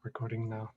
recording now.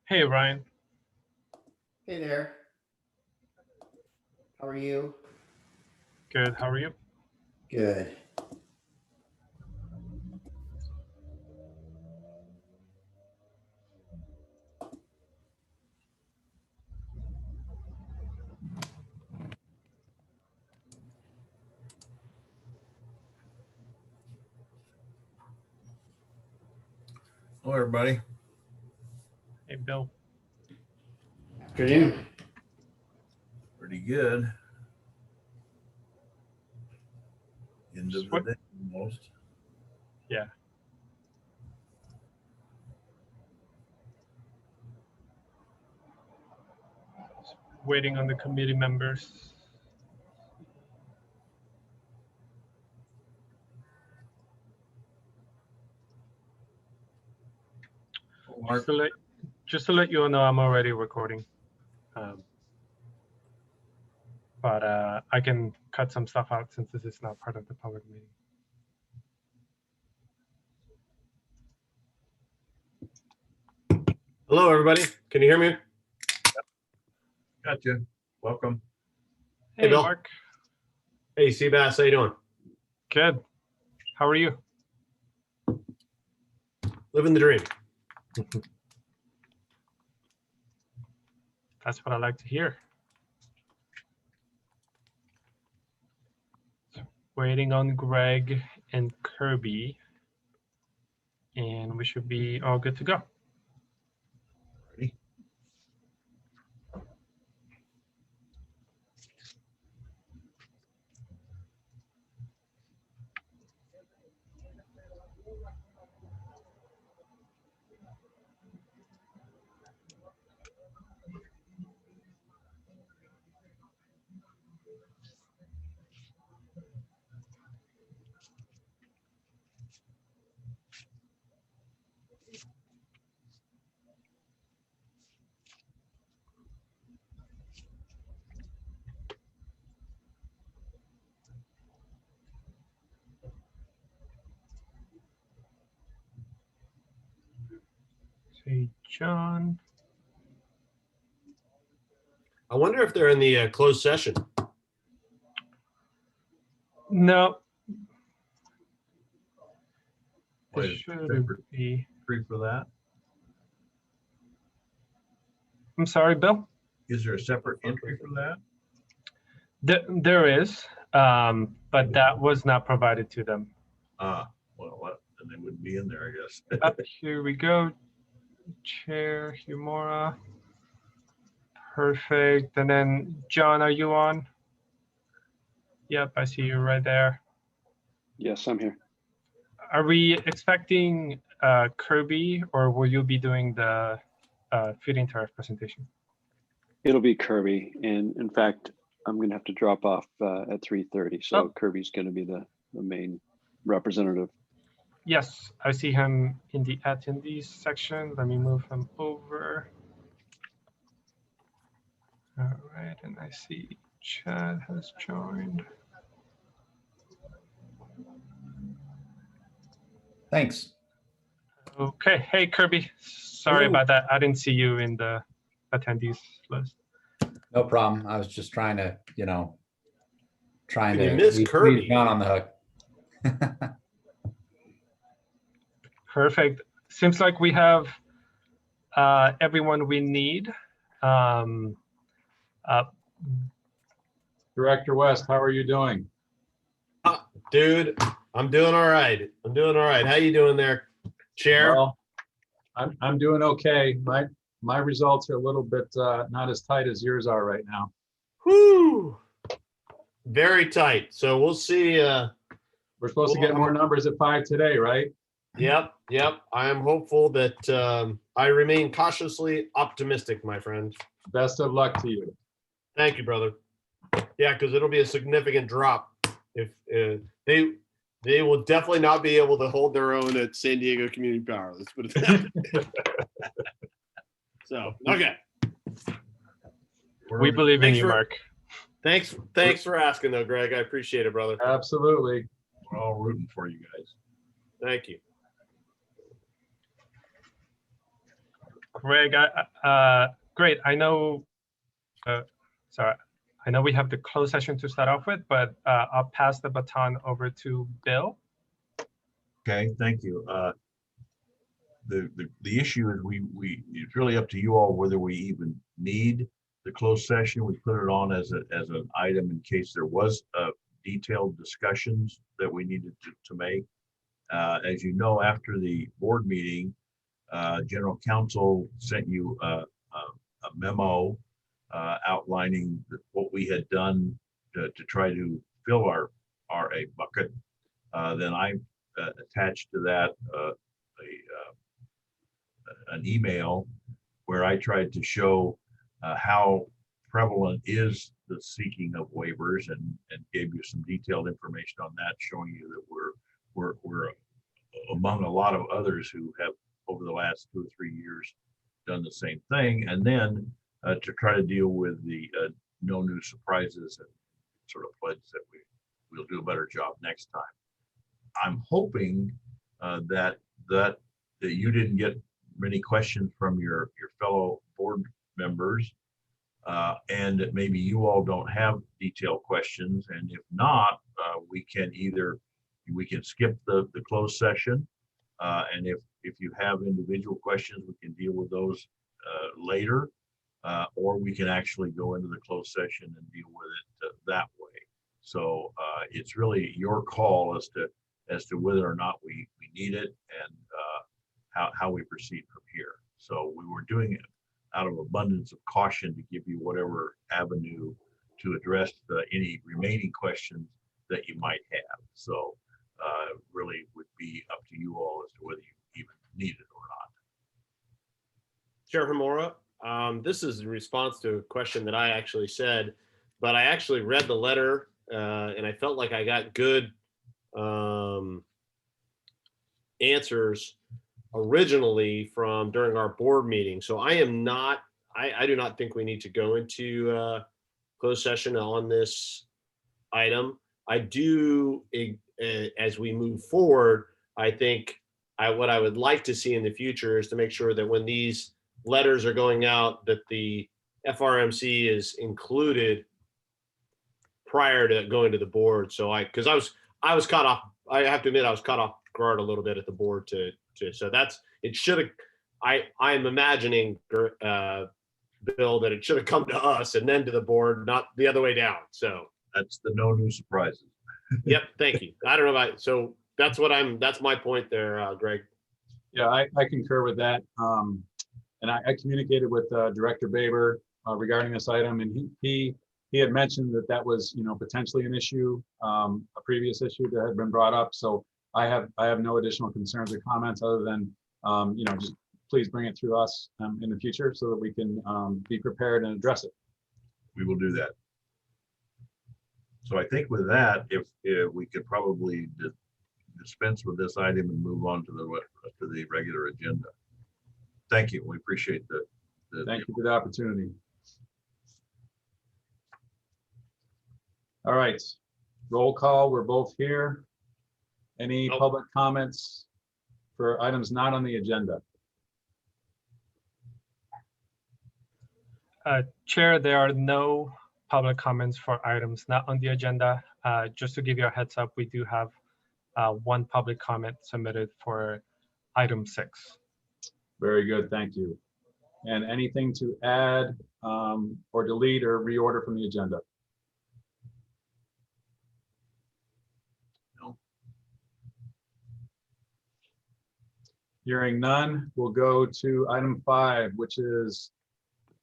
Hey, Ryan. Hey there. How are you? Good. How are you? Good. Hello, everybody. Hey, Bill. Afternoon. Pretty good. End of the What? day almost. Yeah. Waiting on the committee members. Mark, Just to let you know, I'm already recording. But I can cut some stuff out since this is not part of the public meeting. Hello, everybody. Can you hear me? gotcha. Welcome. Hey, Bill. Mark. Hey, Seabass, how you doing? Good. How are you? Living the dream. That's what I like to hear. Waiting on Greg and Kirby. And we should be all good to go. Ready? Say John. I wonder if they're in the closed session. No. Wait, This should separate be. entry for that? I'm sorry, Bill. Is there a separate entry for that? There is, but that was not provided to them. Well, then they wouldn't be in there, I guess. Here we go. Chair Humora. Perfect. And then John, are you on? Yep, I see you right there. Yes, I'm here. Are we expecting Kirby, or will you be doing the feeding tariff presentation? It'll be Kirby, and in fact, I'm going to have to drop off at 3:30. So Oh. Kirby's going to be the main representative. Yes, I see him in the attendees section. Let me move him over. All right, and I see Chad has joined. Thanks. Okay, hey Kirby, sorry Hello. about that. I didn't see you in the attendees list. No problem. I was just trying to, trying You to missed leave Kirby. John on the hook. Perfect. Seems like we have everyone we need. Director West, how are you doing? Dude, I'm doing all right. I'm doing all right. How you doing there, Chair? Well, I'm doing okay. My results are a little bit not as tight as yours are right now. Whoo! Very tight. So we'll see. We're supposed to get more numbers at 5 today, right? Yep. I am hopeful that I remain cautiously optimistic, my friend. Best of luck to you. Thank you, brother. Yeah, because it'll be a significant drop if they will definitely not be able to hold their own at San Diego Community Power. Let's put it that way. So, okay. We believe in Thanks you, for- Mark. Thanks for asking, though, Greg. I appreciate it, brother. Absolutely. We're all rooting for you guys. Thank you. Greg, great. I know, sorry, I know we have the closed session to start off with, but I'll pass the baton over to Bill. Okay, thank you. The issue is it's really up to you all whether we even need the closed session. We put it on as an item in case there was detailed discussions that we needed to make. As you know, after the board meeting, General Counsel sent you a memo outlining what we had done to try to fill our RA bucket. Then I attached to that an email where I tried to show how prevalent is the seeking of waivers and gave you some detailed information on that, showing you that we're among a lot of others who have over the last 2 or 3 years done the same thing. And then to try to deal with the no new surprises and sort of pledge that we'll do a better job next time. I'm hoping that you didn't get many questions from your fellow board members, and that maybe you all don't have detailed questions. And if not, we can skip the closed session, and if you have individual questions, we can deal with those later, or we can actually go into the closed session and deal with it that way. So it's really your call as to whether or not we need it and how we proceed from here. So we were doing it out of abundance of caution to give you whatever avenue to address any remaining questions that you might have. So really would be up to you all as to whether you even need it or not. Chair Hamura, this is in response to a question that I actually said, but I actually read the letter and I felt like I got good answers originally from during our board meeting. So I do not think we need to go into closed session on this item. I do, as we move forward, I think what I would like to see in the future is to make sure that when these letters are going out, that the FRMC is included prior to going to the board. So because I was caught off, I have to admit, I was caught off guard a little bit at the board so it should have, I'm imagining, Bill, that it should have come to us and then to the board, not the other way down. So That's the no new surprises. yep, thank you. I don't know about, so that's my point there, Greg. Yeah, I concur with that. And I communicated with Director Baber regarding this item, and he had mentioned that was, potentially an issue, a previous issue that had been brought up. So I have no additional concerns or comments other than, just please bring it through us in the future so that we can be prepared and address it. We will do that. So I think with that, if we could probably dispense with this item and move on to the regular agenda. Thank you. We appreciate Thank you for the opportunity. All right, roll call. We're both here. Any Nope. public comments for items not on the agenda? Chair, there are no public comments for items not on the agenda. Just to give you a heads up, we do have one public comment submitted for item 6. Very good, thank you. And anything to add or delete or reorder from the agenda? No. Hearing none, we'll go to item 5, which is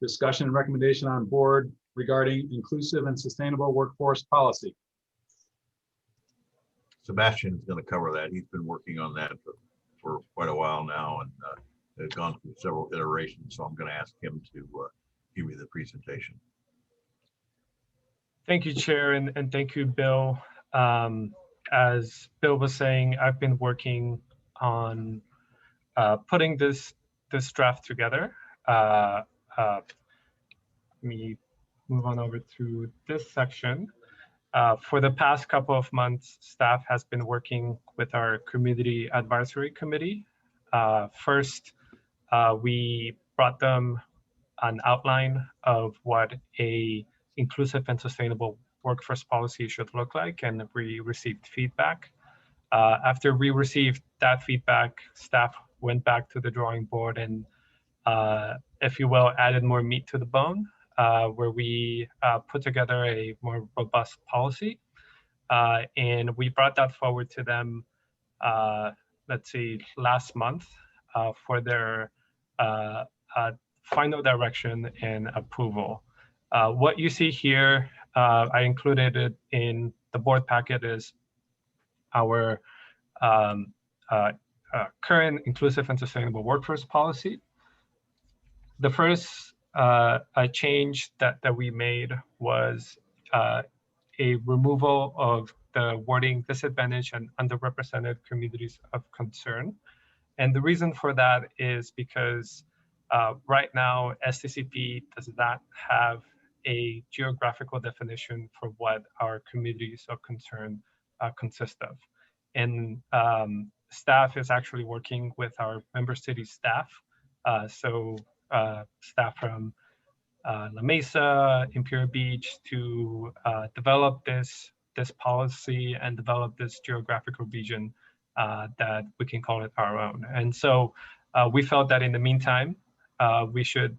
discussion and recommendation on board regarding inclusive and sustainable workforce policy. Sebastian is going to cover that. He's been working on that for quite a while now and has gone through several iterations. So I'm going to ask him to give me the presentation. Thank you, Chair, and thank you, Bill. As Bill was saying, I've been working on putting this draft together. Let me move on over to this section. For the past couple of months, staff has been working with our community advisory committee. First, we brought them an outline of what a inclusive and sustainable workforce policy should look like, and we received feedback. After we received that feedback, staff went back to the drawing board and, if you will, added more meat to the bone, where we put together a more robust policy. And we brought that forward to them, let's see, last month for their final direction and approval. What you see here, I included it in the board packet, is our current inclusive and sustainable workforce policy. The first change that we made was a removal of the wording disadvantaged and underrepresented communities of concern. And the reason for that is because right now, STCP does not have a geographical definition for what our communities of concern consist of. And staff is actually working with our member city staff. So staff from La Mesa, Imperial Beach, to develop this policy and develop this geographical region that we can call it our own. And so we felt that in the meantime, we should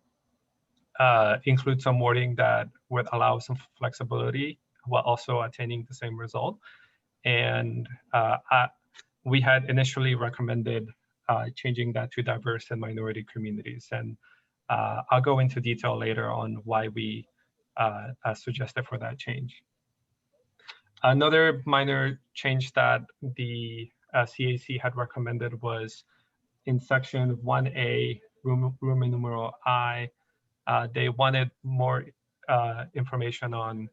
include some wording that would allow some flexibility while also attaining the same result. And we had initially recommended changing that to diverse and minority communities. And I'll go into detail later on why we suggested for that change. Another minor change that the CAC had recommended was in section 1A, Roman numeral I. They wanted more information on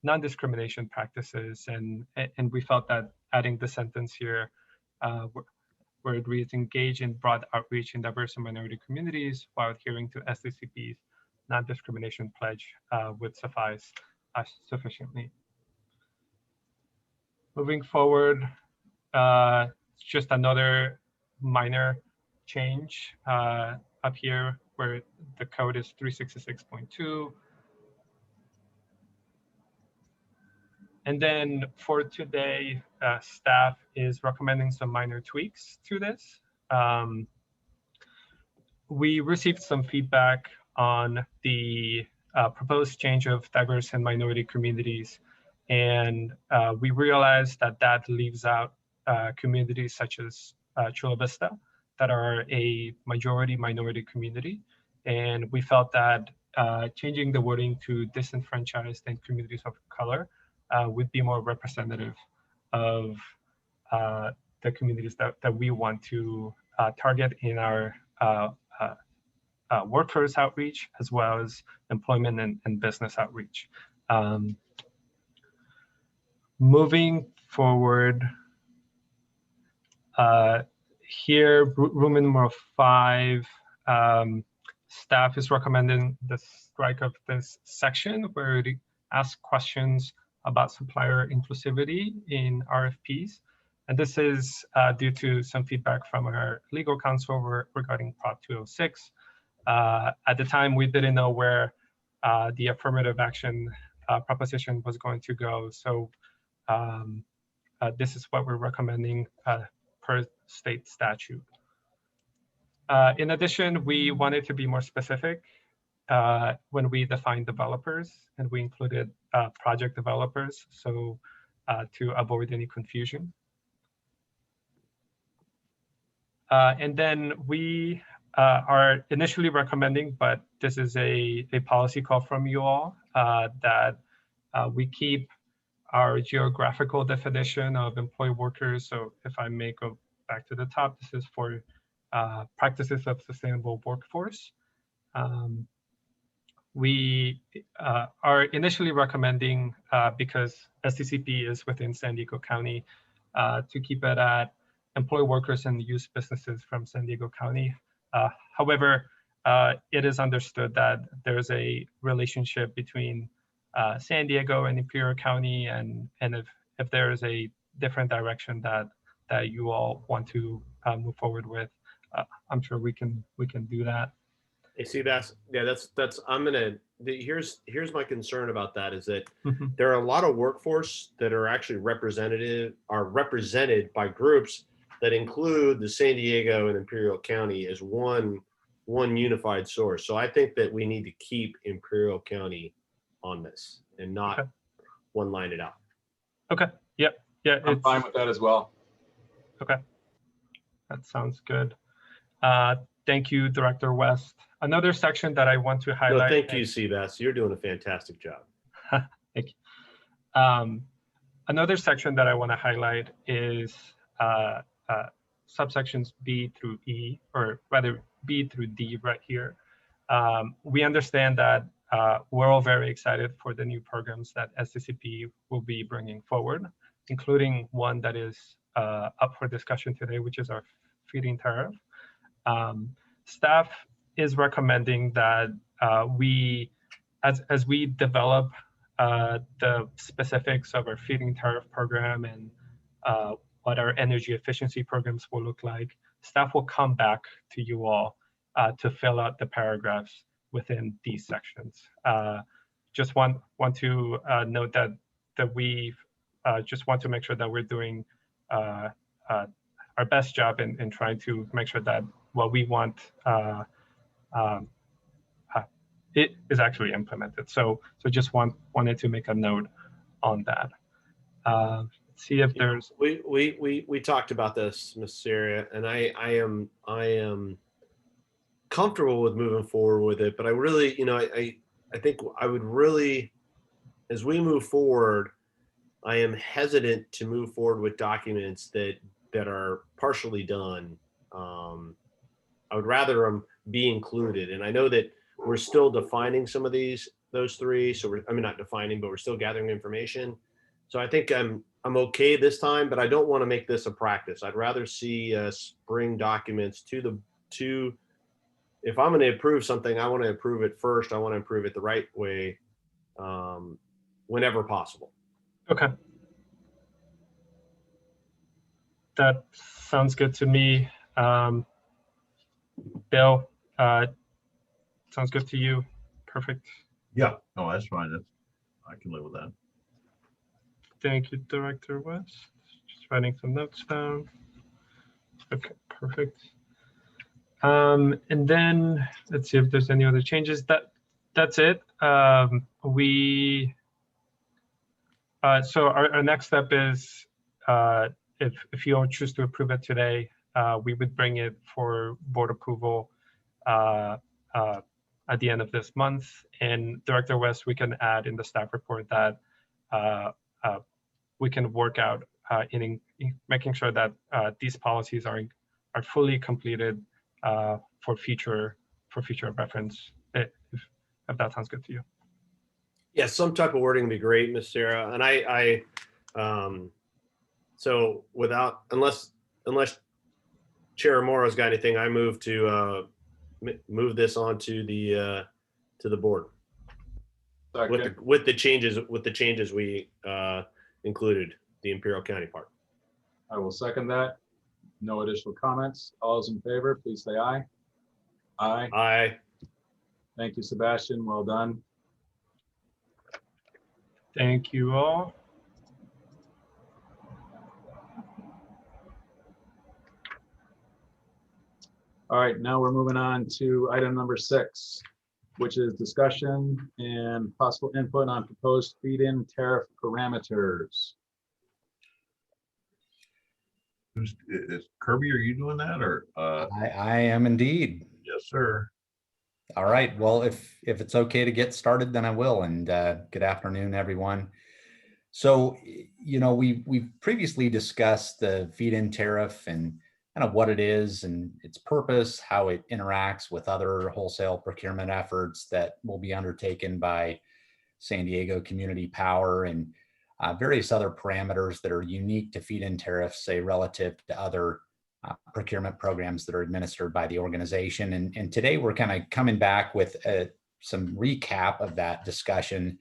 non-discrimination practices, and we felt that adding the sentence here where it reads engage in broad outreach in diverse and minority communities while adhering to STCP's non-discrimination pledge would suffice sufficiently. Moving forward, just another minor change up here where the code is 366.2. And then for today, staff is recommending some minor tweaks to this. We received some feedback on the proposed change of diverse and minority communities. And we realized that that leaves out communities such as Chula Vista that are a majority minority community. And we felt that changing the wording to disenfranchised and communities of color would be more representative of the communities that we want to target in our workforce outreach, as well as employment and business outreach. Moving forward, here, Roman numeral 5, staff is recommending the strike of this section where it asks questions about supplier inclusivity in RFPs. And this is due to some feedback from our legal counsel regarding Prop 206. At the time, we didn't know where the affirmative action proposition was going to go. So this is what we're recommending per state statute. In addition, we wanted to be more specific when we define developers, and we included project developers, so to avoid any confusion. And then we are initially recommending, but this is a policy call from you all, that we keep our geographical definition of employee workers. So if I may go back to the top, this is for practices of sustainable workforce. We are initially recommending, because STCP is within San Diego County, to keep it at employee workers and youth businesses from San Diego County. However, it is understood that there's a relationship between San Diego and Imperial County, and if there is a different direction that you all want to move forward with, I'm sure we can do that. Hey, see, I'm gonna, here's my concern about that is that Mhm. there are a lot of workforce that are actually represented by groups that include the San Diego and Imperial County as one unified source. So I think that we need to keep Imperial County on this and not Okay. one line it out. Okay. Yep. Yeah. I'm fine with that as well. Okay. That sounds good. Thank you, Director West. Another section that I want to No, highlight. thank you, Seabass. You're doing a fantastic job. Thank you. Another section that I want to highlight is subsections B through E, or rather B through D right here. We understand that we're all very excited for the new programs that SDCP will be bringing forward, including one that is up for discussion today, which is our feed-in tariff. Staff is recommending that as we develop the specifics of our feed-in tariff program and what our energy efficiency programs will look like, staff will come back to you all to fill out the paragraphs within these sections. Just want to note that we just want to make sure that we're doing our best job in trying to make sure that what we want it is actually implemented. So just wanted to make a note on that. See if there's. We talked about this, Ms. Syria, and I am comfortable with moving forward with it, but I really, I think I would really, as we move forward, I am hesitant to move forward with documents that are partially done. I would rather them be included, and I know that we're still defining some of those three. So not defining, but we're still gathering information. So I think I'm okay this time, but I don't want to make this a practice. I'd rather see us bring documents to. If I'm going to approve something, I want to approve it first. I want to approve it the right way, whenever possible. Okay. That sounds good to me. Bill, sounds good to you. Perfect. Yeah, no, that's fine. I can live with that. Thank you, Director West. Just writing some notes down. Okay, perfect. And then let's see if there's any other changes. That's it. So our next step is if you all choose to approve it today, we would bring it for board approval at the end of this month. And Director West, we can add in the staff report that we can work out in making sure that these policies are fully completed for future reference. If that sounds good to you. Yeah, some type of wording would be great, Ms. Sarah. And so unless Chair Morrow's got anything, I move to move this on to the board with the changes we included, the Imperial County part. I will second that. No additional comments. All those in favor, please say aye. Aye. Aye. Thank you, Sebastian. Well done. Thank you all. All right, now we're moving on to item number 6, which is discussion and possible input on proposed feed-in tariff parameters. Is Kirby, are you doing that or? I am indeed. Yes, sir. All right. Well, if it's okay to get started, then I will. And good afternoon, everyone. So, we've previously discussed the feed-in tariff and kind of what it is and its purpose, how it interacts with other wholesale procurement efforts that will be undertaken by San Diego Community Power and various other parameters that are unique to feed-in tariffs, say relative to other procurement programs that are administered by the organization. And today we're kind of coming back with some recap of that discussion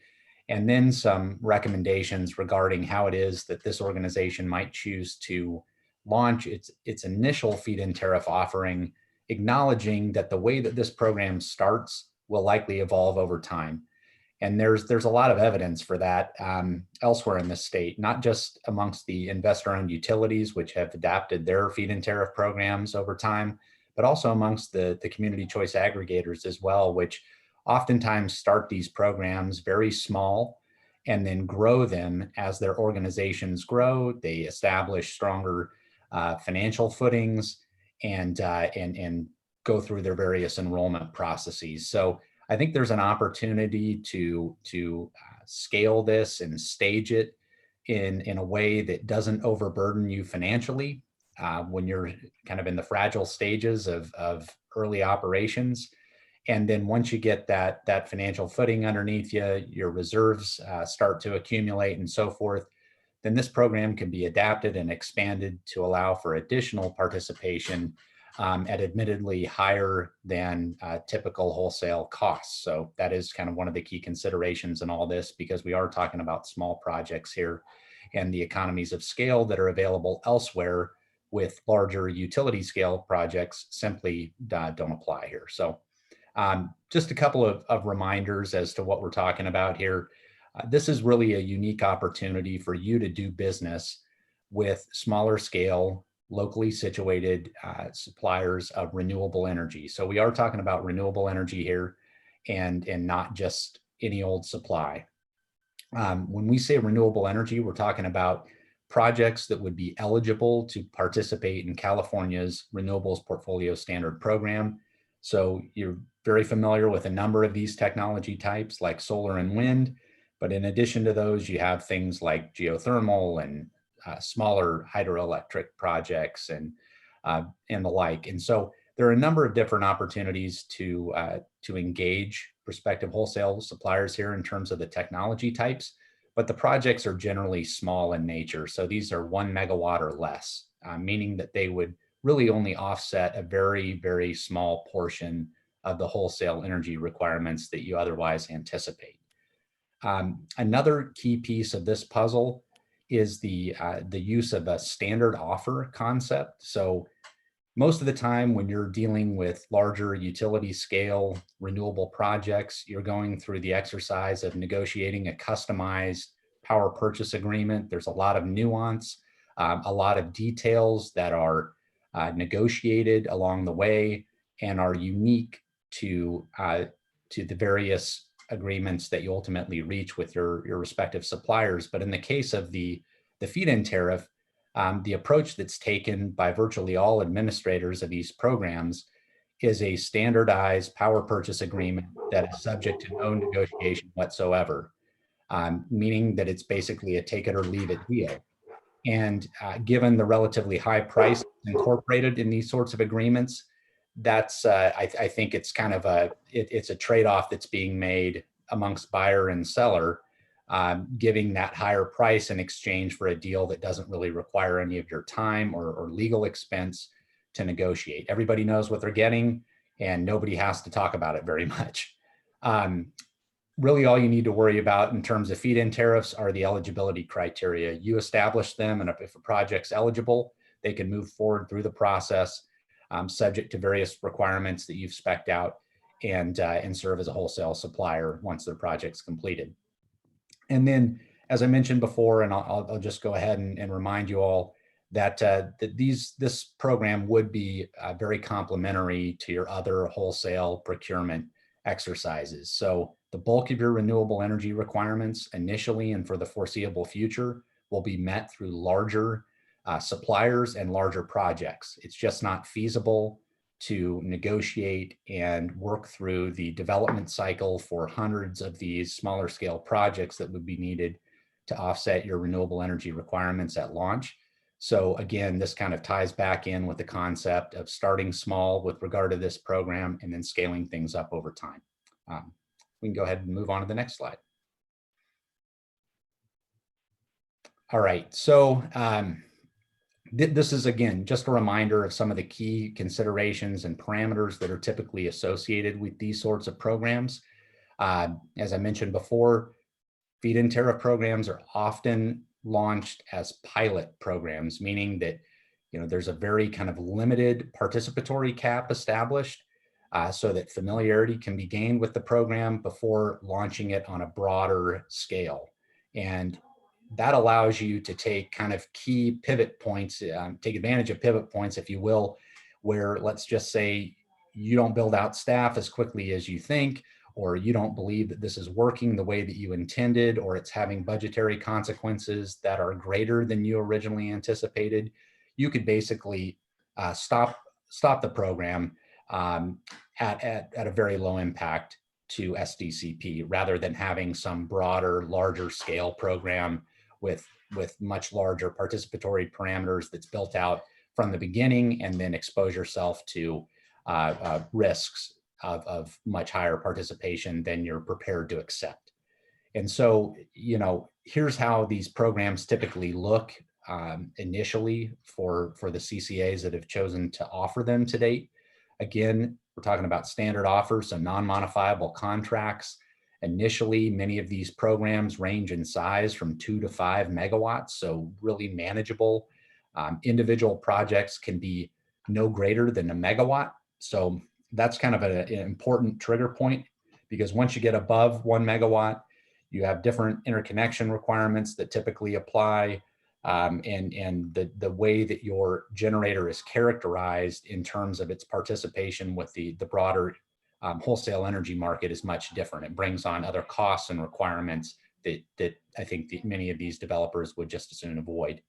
and then some recommendations regarding how it is that this organization might choose to launch its initial feed-in tariff offering acknowledging that the way that this program starts will likely evolve over time. And there's a lot of evidence for that elsewhere in the state, not just amongst the investor-owned utilities, which have adapted their feed-in tariff programs over time, but also amongst the community choice aggregators as well, which oftentimes start these programs very small and then grow them as their organizations grow. They establish stronger financial footings and go through their various enrollment processes. So I think there's an opportunity to scale this and stage it in a way that doesn't overburden you financially when you're kind of in the fragile stages of early operations. And then once you get that financial footing underneath you, your reserves start to accumulate and so forth, then this program can be adapted and expanded to allow for additional participation at admittedly higher than typical wholesale costs. So that is kind of one of the key considerations in all this, because we are talking about small projects here, and the economies of scale that are available elsewhere with larger utility scale projects simply don't apply here. So just a couple of reminders as to what we're talking about here. This is really a unique opportunity for you to do business with smaller scale, locally situated suppliers of renewable energy. So we are talking about renewable energy here and not just any old supply. When we say renewable energy, we're talking about projects that would be eligible to participate in California's Renewables Portfolio Standard Program. So you're very familiar with a number of these technology types like solar and wind, but in addition to those, you have things like geothermal and smaller hydroelectric projects and the like. And so there are a number of different opportunities to engage prospective wholesale suppliers here in terms of the technology types, but the projects are generally small in nature. So these are 1 megawatt or less, meaning that they would really only offset a very, very small portion of the wholesale energy requirements that you otherwise anticipate. Another key piece of this puzzle is the use of a standard offer concept. So most of the time when you're dealing with larger utility scale renewable projects, you're going through the exercise of negotiating a customized power purchase agreement. There's a lot of nuance, a lot of details that are negotiated along the way and are unique to the various agreements that you ultimately reach with your respective suppliers. But in the case of the feed-in tariff, the approach that's taken by virtually all administrators of these programs is a standardized power purchase agreement that is subject to no negotiation whatsoever, meaning that it's basically a take it or leave it deal. And given the relatively high price incorporated in these sorts of agreements, that's I think it's kind of it's a trade-off that's being made amongst buyer and seller, giving that higher price in exchange for a deal that doesn't really require any of your time or legal expense to negotiate. Everybody knows what they're getting and nobody has to talk about it very much. Really all you need to worry about in terms of feed-in tariffs are the eligibility criteria. You establish them, and if a project's eligible, they can move forward through the process, subject to various requirements that you've spec'd out, and serve as a wholesale supplier once their project's completed. And then, as I mentioned before, and I'll just go ahead and remind you all that this program would be very complementary to your other wholesale procurement exercises. So the bulk of your renewable energy requirements initially and for the foreseeable future will be met through larger suppliers and larger projects. It's just not feasible to negotiate and work through the development cycle for hundreds of these smaller scale projects that would be needed to offset your renewable energy requirements at launch. So again, this kind of ties back in with the concept of starting small with regard to this program and then scaling things up over time. We can go ahead and move on to the next slide. All right, so this is, again, just a reminder of some of the key considerations and parameters that are typically associated with these sorts of programs. As I mentioned before, feed-in tariff programs are often launched as pilot programs, meaning that there's a very kind of limited participatory cap established so that familiarity can be gained with the program before launching it on a broader scale. And that allows you to take kind of key pivot points, take advantage of pivot points, if you will, where let's just say you don't build out staff as quickly as you think, or you don't believe that this is working the way that you intended, or it's having budgetary consequences that are greater than you originally anticipated. You could basically stop the program at a very low impact to SDCP, rather than having some broader, larger scale program with much larger participatory parameters that's built out from the beginning, and then expose yourself to risks of much higher participation than you're prepared to accept. And so, here's how these programs typically look initially for the CCAs that have chosen to offer them to date. Again, we're talking about standard offers, so non-modifiable contracts. Initially, many of these programs range in size from 2 to 5 megawatts, so really manageable. Individual projects can be no greater than a megawatt. So that's kind of an important trigger point, because once you get above 1 megawatt, you have different interconnection requirements that typically apply. And the way that your generator is characterized in terms of its participation with the broader wholesale energy market is much different. It brings on other costs and requirements that I think that many of these developers would just as soon avoid.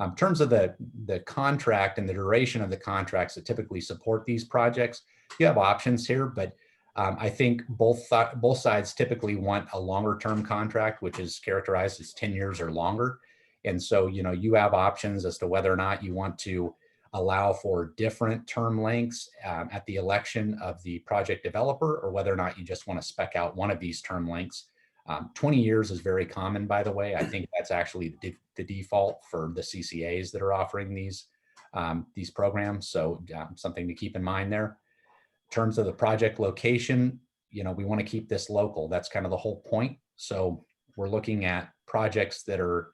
In terms of the contract and the duration of the contracts that typically support these projects, you have options here, but I think both sides typically want a longer term contract, which is characterized as 10 years or longer. And so, you have options as to whether or not you want to allow for different term lengths at the election of the project developer, or whether or not you just want to spec out one of these term lengths. 20 years is very common, by the way. I think that's actually the default for the CCAs that are offering these programs. So something to keep in mind there. In terms of the project location, we want to keep this local. That's kind of the whole point. So we're looking at projects that are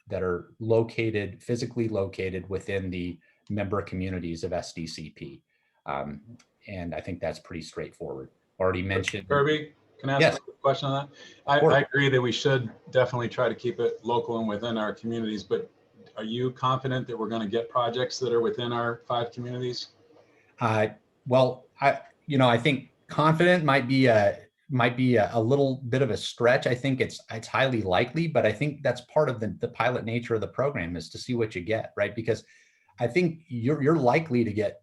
physically located within the member communities of SDCP. And I think that's pretty straightforward. Already mentioned. Kirby, can I ask Yes. a quick question on that? I agree that we should definitely try to keep it local and within our communities, but are you confident that we're going to get projects that are within our 5 communities? Well, I think confident might be a little bit of a stretch. I think it's highly likely, but I think that's part of the pilot nature of the program, is to see what you get, right? Because I think you're likely to get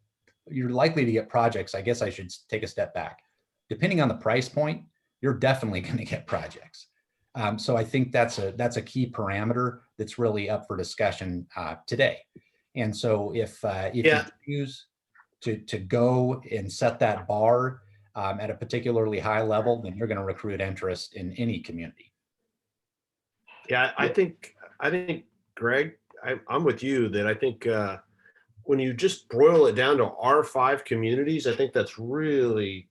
projects. I guess I should take a step back. Depending on the price point, you're definitely going to get projects. So I think that's a key parameter that's really up for discussion today. And so if you choose to go and set that bar at a particularly high level, then you're going to recruit interest in any community. Yeah, I think Greg, I'm with you that I think when you just boil it down to our 5 communities, I think that's really,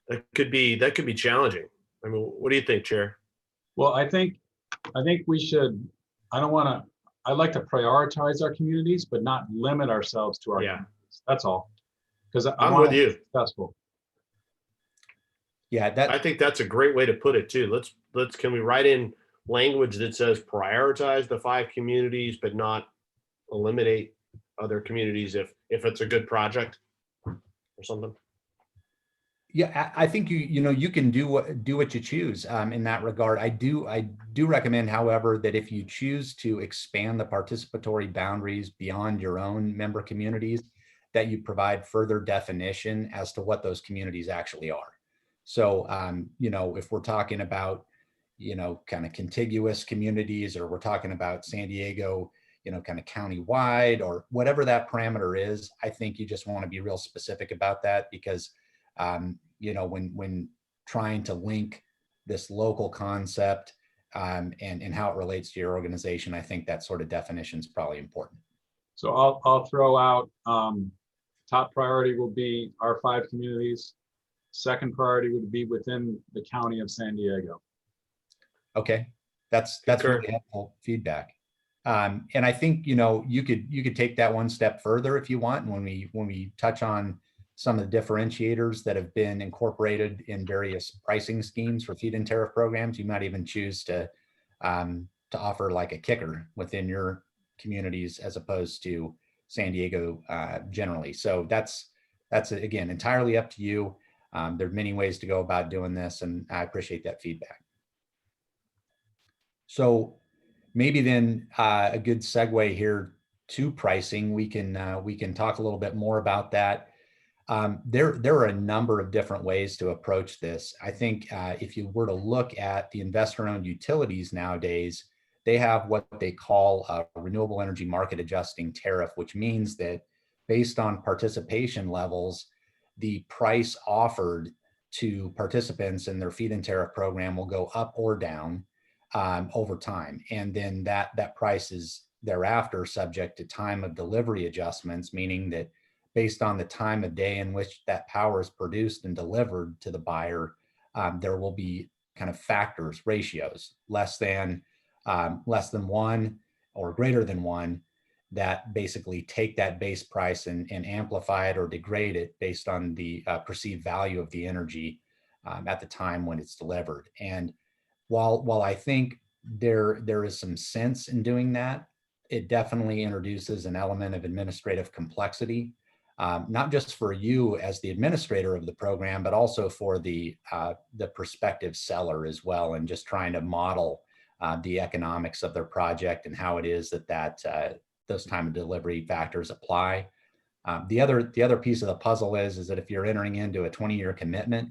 that could be challenging. I mean, what do you think, Chair? Well, I think we should, I'd like to prioritize our communities, but not limit ourselves to our communities. That's all. Because I'm with you. Successful. Yeah, I think that's a great way to put it too. Can we write in language that says prioritize the 5 communities, but not eliminate other communities if it's a good project or something? Yeah, I think you can do what you choose in that regard. I do recommend, however, that if you choose to expand the participatory boundaries beyond your own member communities, that you provide further definition as to what those communities actually are. So, if we're talking about, kind of contiguous communities, or we're talking about San Diego, kind of county-wide, or whatever that parameter is, I think you just want to be real specific about that, because, when trying to link this local concept and how it relates to your organization, I think that sort of definition is probably important. So I'll throw out top priority will be our 5 communities. Second priority would be within the county of San Diego. Okay, that's really helpful feedback. And I think, you know, you could take that one step further if you want. And when we touch on some of the differentiators that have been incorporated in various pricing schemes for feed-in tariff programs, you might even choose to offer like a kicker within your communities as opposed to San Diego generally. So that's again entirely up to you. There are many ways to go about doing this, and I appreciate that feedback. So maybe then a good segue here to pricing. We can talk a little bit more about that. There are a number of different ways to approach this. I think if you were to look at the investor-owned utilities nowadays, they have what they call a renewable energy market adjusting tariff, which means that based on participation levels, the price offered to participants in their feed-in tariff program will go up or down over time. And then that price is thereafter subject to time of delivery adjustments, meaning that based on the time of day in which that power is produced and delivered to the buyer, there will be kind of factors, ratios, less than one or greater than one, that basically take that base price and amplify it or degrade it based on the perceived value of the energy at the time when it's delivered. And while I think there is some sense in doing that, it definitely introduces an element of administrative complexity, not just for you as the administrator of the program, but also for the prospective seller as well, and just trying to model the economics of their project and how it is that those time of delivery factors apply. The other piece of the puzzle is that if you're entering into a 20-year commitment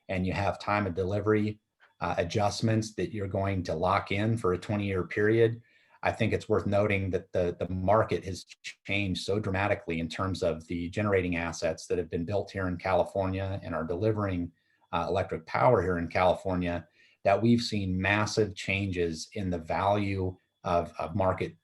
and you have time of delivery adjustments that you're going to lock in for a 20-year period, I think it's worth noting that the market has changed so dramatically in terms of the generating assets that have been built here in California and are delivering electric power here in California, that we've seen massive changes in the value of market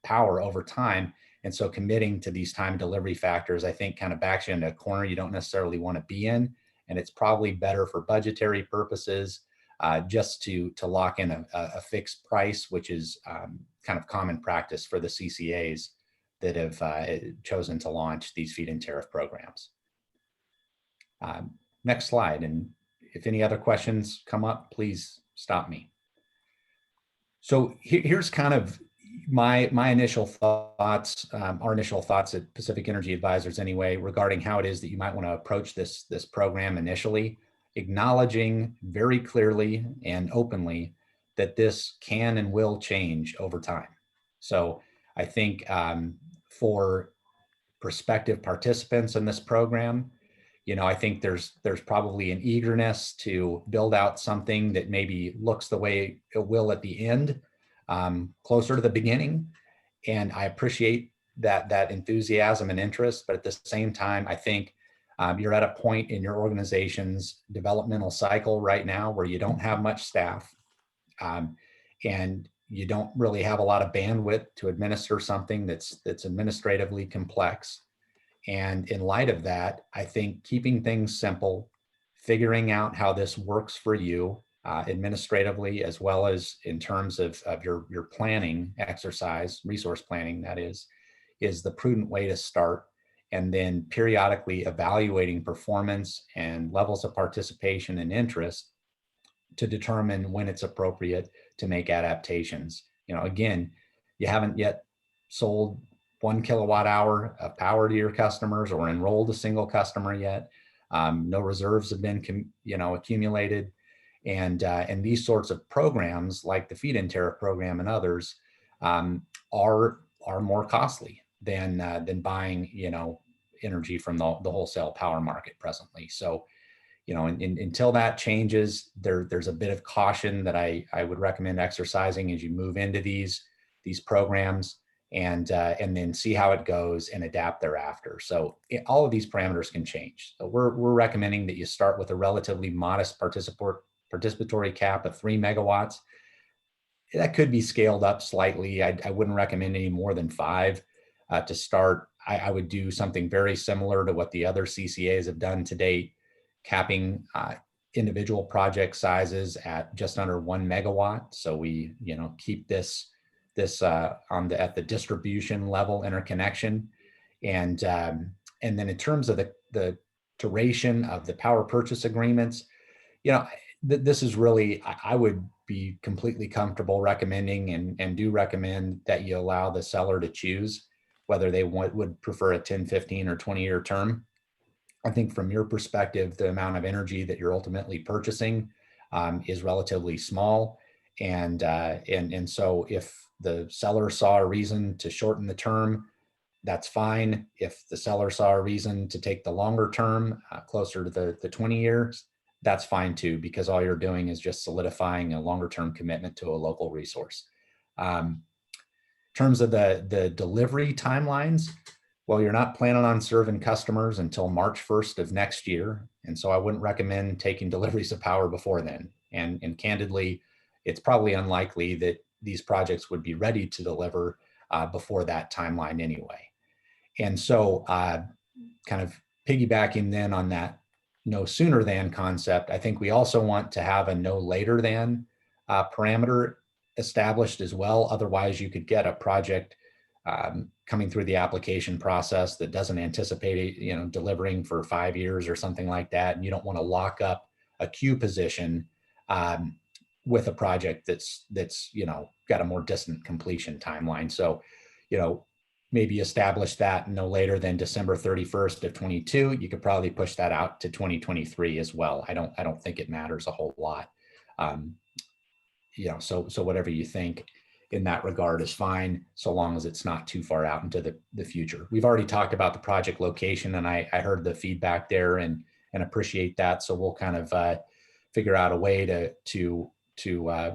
power over time. And so committing to these time delivery factors, I think, kind of backs you into a corner you don't necessarily want to be in. And it's probably better for budgetary purposes just to lock in a fixed price, which is kind of common practice for the CCAs that have chosen to launch these feed-in tariff programs. Next slide. And if any other questions come up, please stop me. So here's kind of my initial thoughts, our initial thoughts at Pacific Energy Advisors anyway, regarding how it is that you might want to approach this program initially, acknowledging very clearly and openly that this can and will change over time. So I think for prospective participants in this program, you know, I think there's probably an eagerness to build out something that maybe looks the way it will at the end, closer to the beginning. And I appreciate that enthusiasm and interest, but at the same time, I think you're at a point in your organization's developmental cycle right now where you don't have much staff, and you don't really have a lot of bandwidth to administer something that's administratively complex. And in light of that, I think keeping things simple, figuring out how this works for you administratively, as well as in terms of your planning exercise, resource planning, that is the prudent way to start. And then periodically evaluating performance and levels of participation and interest to determine when it's appropriate to make adaptations. You know, again, you haven't yet sold 1 kilowatt hour of power to your customers or enrolled a single customer yet. No reserves have been, accumulated. And these sorts of programs like the feed-in tariff program and others are more costly than buying, energy from the wholesale power market presently. So, until that changes, there's a bit of caution that I would recommend exercising as you move into these programs, and then see how it goes and adapt thereafter. So all of these parameters can change. So we're recommending that you start with a relatively modest participatory cap of 3 megawatts. That could be scaled up slightly. I wouldn't recommend any more than 5 to start. I would do something very similar to what the other CCAs have done to date, capping individual project sizes at just under 1 megawatt. So we, keep this this at the distribution level interconnection. And then in terms of the duration of the power purchase agreements, this is really, I would be completely comfortable recommending and do recommend that you allow the seller to choose whether they would prefer a 10, 15, or 20-year term. I think from your perspective, the amount of energy that you're ultimately purchasing is relatively small. And so if the seller saw a reason to shorten the term, that's fine. If the seller saw a reason to take the longer term, closer to the 20 years, that's fine too, because all you're doing is just solidifying a longer term commitment to a local resource. In terms of the delivery timelines, well, you're not planning on serving customers until March 1st of next year. And so I wouldn't recommend taking deliveries of power before then. And candidly, it's probably unlikely that these projects would be ready to deliver before that timeline anyway. And so kind of piggybacking then on that no sooner than concept, I think we also want to have a no later than parameter established as well. Otherwise, you could get a project coming through the application process that doesn't anticipate delivering for 5 years or something like that. And you don't want to lock up a queue position with a project that's got a more distant completion timeline. So, maybe establish that no later than December 31st of 22. You could probably push that out to 2023 as well. I don't think it matters a whole lot. So whatever you think in that regard is fine, so long as it's not too far out into the future. We've already talked about the project location, and I heard the feedback there and appreciate that. So we'll kind of figure out a way to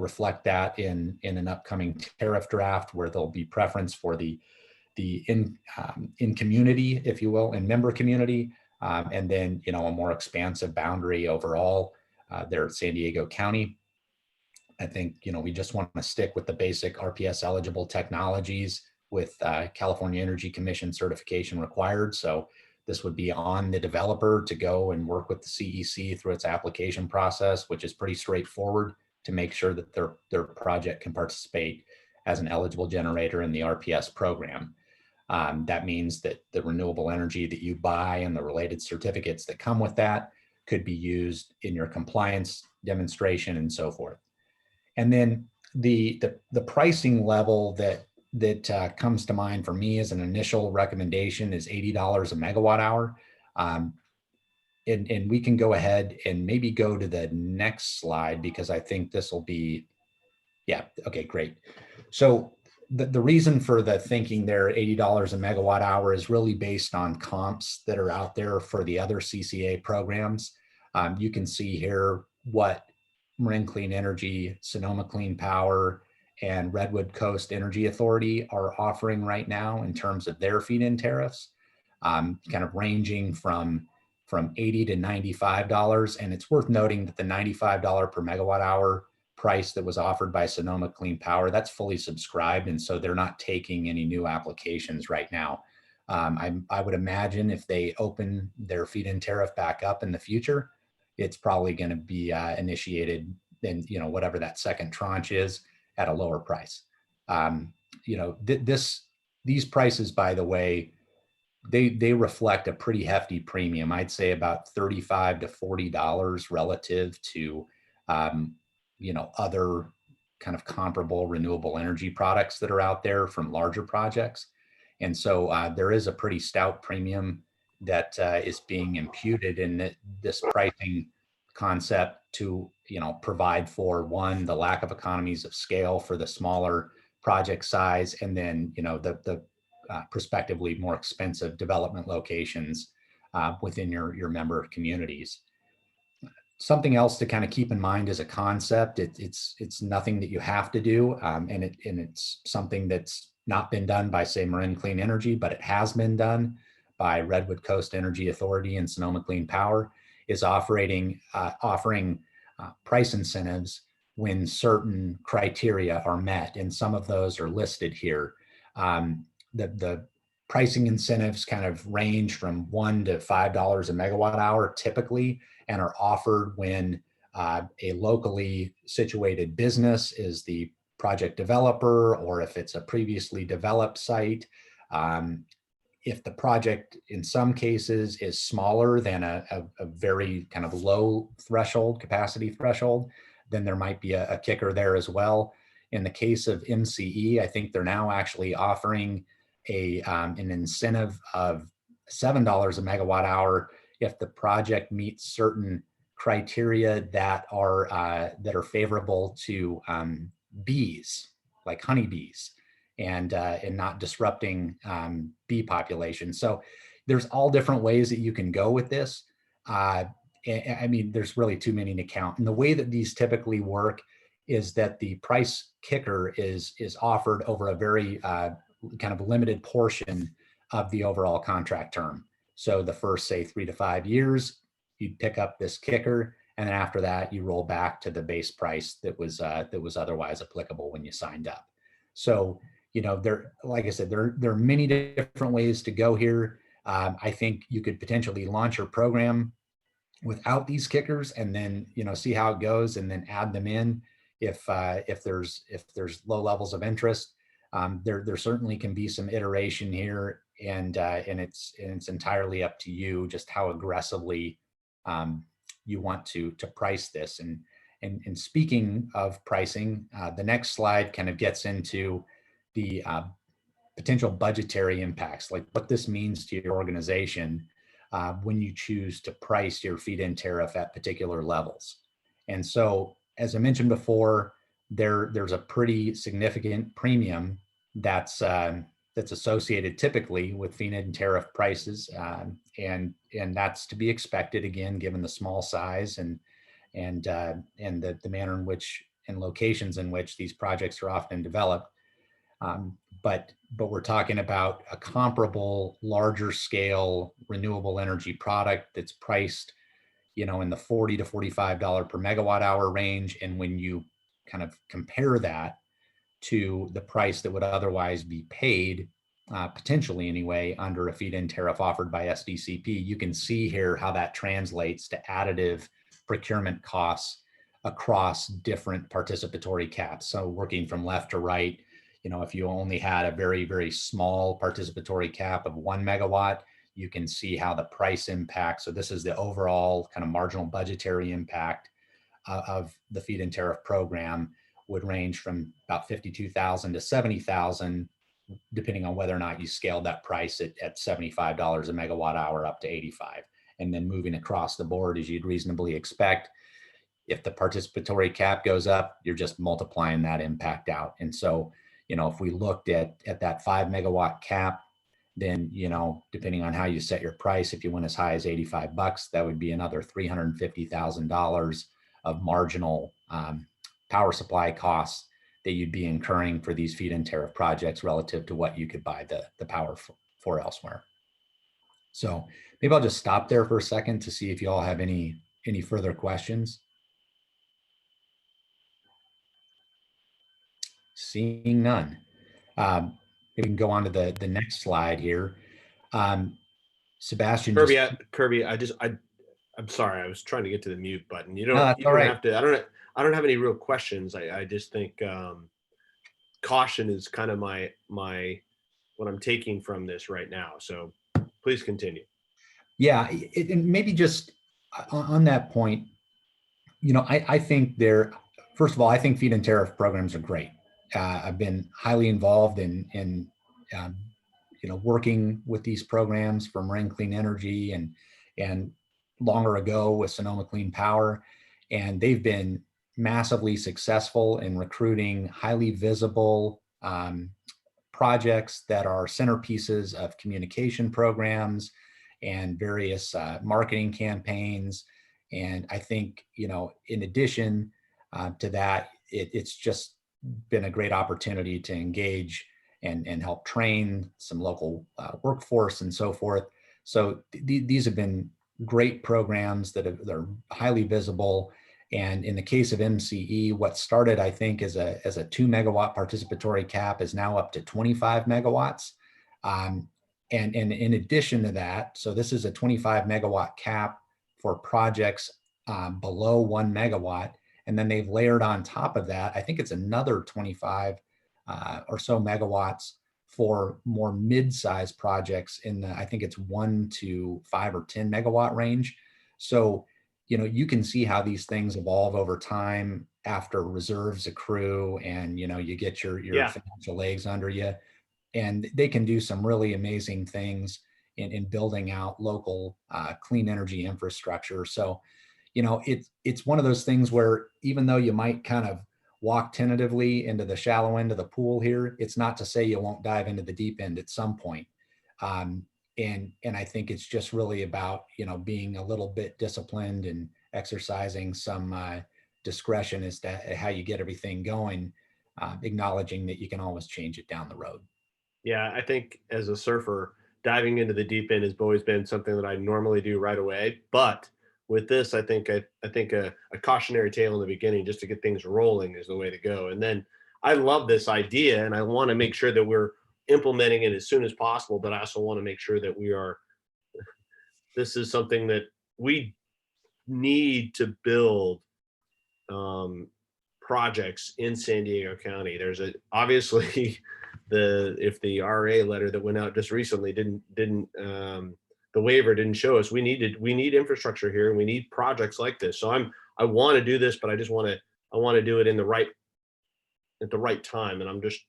reflect that in an upcoming tariff draft, where there'll be preference for the in community, if you will, in member community, and then a more expansive boundary overall there at San Diego County. I think we just want to stick with the basic RPS eligible technologies with California Energy Commission certification required. So this would be on the developer to go and work with the CEC through its application process, which is pretty straightforward, to make sure that their project can participate as an eligible generator in the RPS program. That means that the renewable energy that you buy and the related certificates that come with that could be used in your compliance demonstration and so forth. And then the pricing level that comes to mind for me as an initial recommendation is $80 a megawatt hour. And we can go ahead and maybe go to the next slide, because I think this will be, yeah, okay, great. So the reason for the thinking there, $80 a megawatt hour, is really based on comps that are out there for the other CCA programs. You can see here what Marin Clean Energy, Sonoma Clean Power, and Redwood Coast Energy Authority are offering right now in terms of their feed-in tariffs, kind of ranging from $80 to $95. And it's worth noting that the $95 per megawatt hour price that was offered by Sonoma Clean Power, that's fully subscribed. And so they're not taking any new applications right now. I would imagine if they open their feed-in tariff back up in the future, it's probably going to be initiated in, whatever that second tranche is, at a lower price. These prices, by the way, they reflect a pretty hefty premium. I'd say about $35 to $40 relative to other kind of comparable renewable energy products that are out there from larger projects. And so there is a pretty stout premium that is being imputed in this pricing concept to provide for, one, the lack of economies of scale for the smaller project size, and then the prospectively more expensive development locations within your member communities. Something else to kind of keep in mind as a concept, it's nothing that you have to do, and it's something that's not been done by, say, Marin Clean Energy, but it has been done by Redwood Coast Energy Authority and Sonoma Clean Power, is offering price incentives when certain criteria are met, and some of those are listed here. The pricing incentives kind of range from $1 to $5 a megawatt hour typically, and are offered when a locally situated business is the project developer or if it's a previously developed site. If the project in some cases is smaller than a very kind of low threshold, capacity threshold, then there might be a kicker there as well. In the case of MCE, I think they're now actually offering an incentive of $7 a megawatt hour if the project meets certain criteria that are favorable to bees, like honeybees, and not disrupting bee population. So there's all different ways that you can go with this. I mean, there's really too many to count. And the way that these typically work is that the price kicker is offered over a very kind of limited portion of the overall contract term. So the first, say, 3 to 5 years, you'd pick up this kicker, and then after that, you roll back to the base price that was otherwise applicable when you signed up. So, you know, like I said, there are many different ways to go here. I think you could potentially launch your program without these kickers, and then, you know, see how it goes, and then add them in if there's low levels of interest. There certainly can be some iteration here, and it's entirely up to you just how aggressively you want to price this. And speaking of pricing, the next slide kind of gets into the potential budgetary impacts, like what this means to your organization when you choose to price your feed-in tariff at particular levels. And so, as I mentioned before, there's a pretty significant premium that's associated typically with feed-in tariff prices, and that's to be expected, again, given the small size and the manner in which and locations in which these projects are often developed. But we're talking about a comparable, larger scale renewable energy product that's priced, you know, in the $40 to $45 per megawatt hour range. And when you kind of compare that to the price that would otherwise be paid, potentially anyway, under a feed-in tariff offered by SDCP, you can see here how that translates to additive procurement costs across different participatory caps. So working from left to right, you know, if you only had a very, very small participatory cap of 1 megawatt, you can see how the price impact. So this is the overall kind of marginal budgetary impact of the feed-in tariff program would range from about 52,000 to 70,000, depending on whether or not you scaled that price at $75 a megawatt hour up to 85. And then moving across the board, as you'd reasonably expect, if the participatory cap goes up, you're just multiplying that impact out. And so, you know, if we looked at that 5 megawatt cap, then, you know, depending on how you set your price, if you went as high as $85, that would be another $350,000 of marginal power supply costs that you'd be incurring for these feed-in tariff projects relative to what you could buy the power for elsewhere. So maybe I'll just stop there for a second to see if you all have any further questions. Seeing none. We can go on to the next slide here. Sebastian. Kirby, I'm sorry, I was trying to get to the mute button. You don't, No, you don't have to. I don't have any real questions. I just think caution is kind of my what I'm taking from this right now. So please continue. Yeah, and maybe just on that point, you know, I think first of all, I think feed-in tariff programs are great. I've been highly involved in you know, working with these programs for Marin Clean Energy and longer ago with Sonoma Clean Power, and they've been massively successful in recruiting highly visible projects that are centerpieces of communication programs and various marketing campaigns. And I think, you know, in addition to that, it's just been a great opportunity to engage and help train some local workforce and so forth. So these have been great programs that are highly visible. And in the case of MCE, what started, I think, as a 2 megawatt participatory cap is now up to 25 megawatts. And in addition to that, so this is a 25 megawatt cap for projects below 1 megawatt. And then they've layered on top of that, I think it's another 25 or so megawatts for more mid-sized projects in the, I think it's 1 to 5 or 10 megawatt range. So, you know, you can see how these things evolve over time after reserves accrue and, you know, you get your Yeah. financial legs under you, and they can do some really amazing things in building out local clean energy infrastructure. So, you know, it's one of those things where even though you might kind of walk tentatively into the shallow end of the pool here, it's not to say you won't dive into the deep end at some point. And I think it's just really about, you know, being a little bit disciplined and exercising some discretion as to how you get everything going, acknowledging that you can always change it down the road. Yeah, I think as a surfer, diving into the deep end has always been something that I normally do right away. But with this, I think a cautionary tale in the beginning just to get things rolling is the way to go. And then I love this idea, and I want to make sure that we're implementing it as soon as possible. But I also want to make sure that we are. This is something that we need to build projects in San Diego County. There's obviously if the RA letter that went out just recently didn't the waiver didn't show us we need infrastructure here, and we need projects like this. So I want to do this, but I want to do it at the right time, and I'm just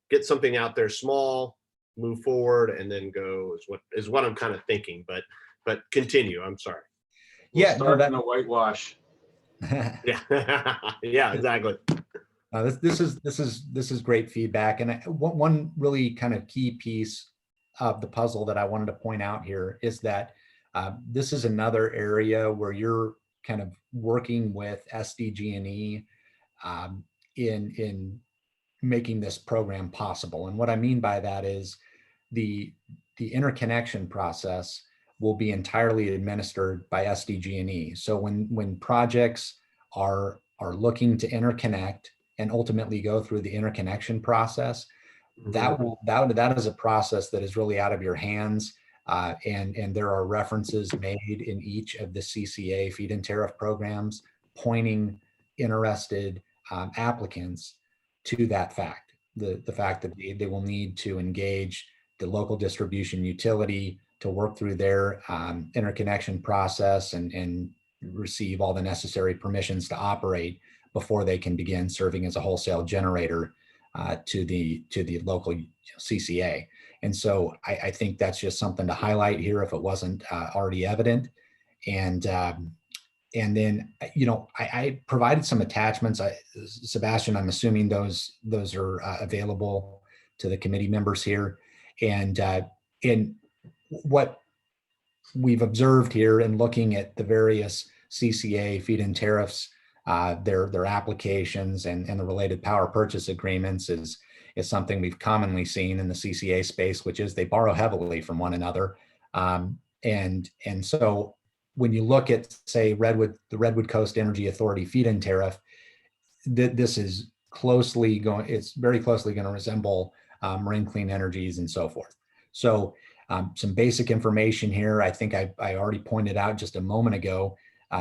get something out there small, move forward, and then go is what I'm kind of thinking. But continue. I'm sorry. We'll Yeah, no, start in the whitewash. Yeah. Yeah, exactly. This is great feedback, and one really kind of key piece of the puzzle that I wanted to point out here is that this is another area where you're kind of working with SDG&E in making this program possible. And what I mean by that is the interconnection process will be entirely administered by SDG&E. So when projects are looking to interconnect and ultimately go through the interconnection process, that is a process that is really out of your hands. And there are references made in each of the CCA feed-in tariff programs pointing interested applicants to that fact, the fact that they will need to engage the local distribution utility to work through their interconnection process and receive all the necessary permissions to operate before they can begin serving as a wholesale generator to the local CCA. And so I think that's just something to highlight here if it wasn't already evident. And then, you know, I provided some attachments. Sebastian, I'm assuming those are available to the committee members here. And what we've observed here in looking at the various CCA feed-in tariffs, their applications and the related power purchase agreements is something we've commonly seen in the CCA space, which is they borrow heavily from one another. And so when you look at, say, the Redwood Coast Energy Authority feed-in tariff, this is it's very closely going to resemble Marine Clean Energies and so forth. So some basic information here. I think I already pointed out just a moment ago,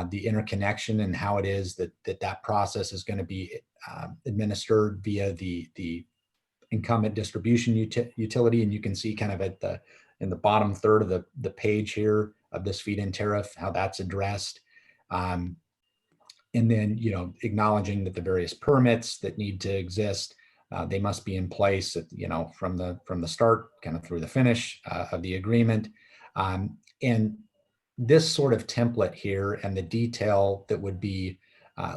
the interconnection and how it is that process is going to be administered via the incumbent distribution utility. And you can see kind of in the bottom third of the page here of this feed-in tariff, how that's addressed. And then, you know, acknowledging that the various permits that need to exist, they must be in place at, you know, from the start kind of through the finish of the agreement. And this sort of template here and the detail that would be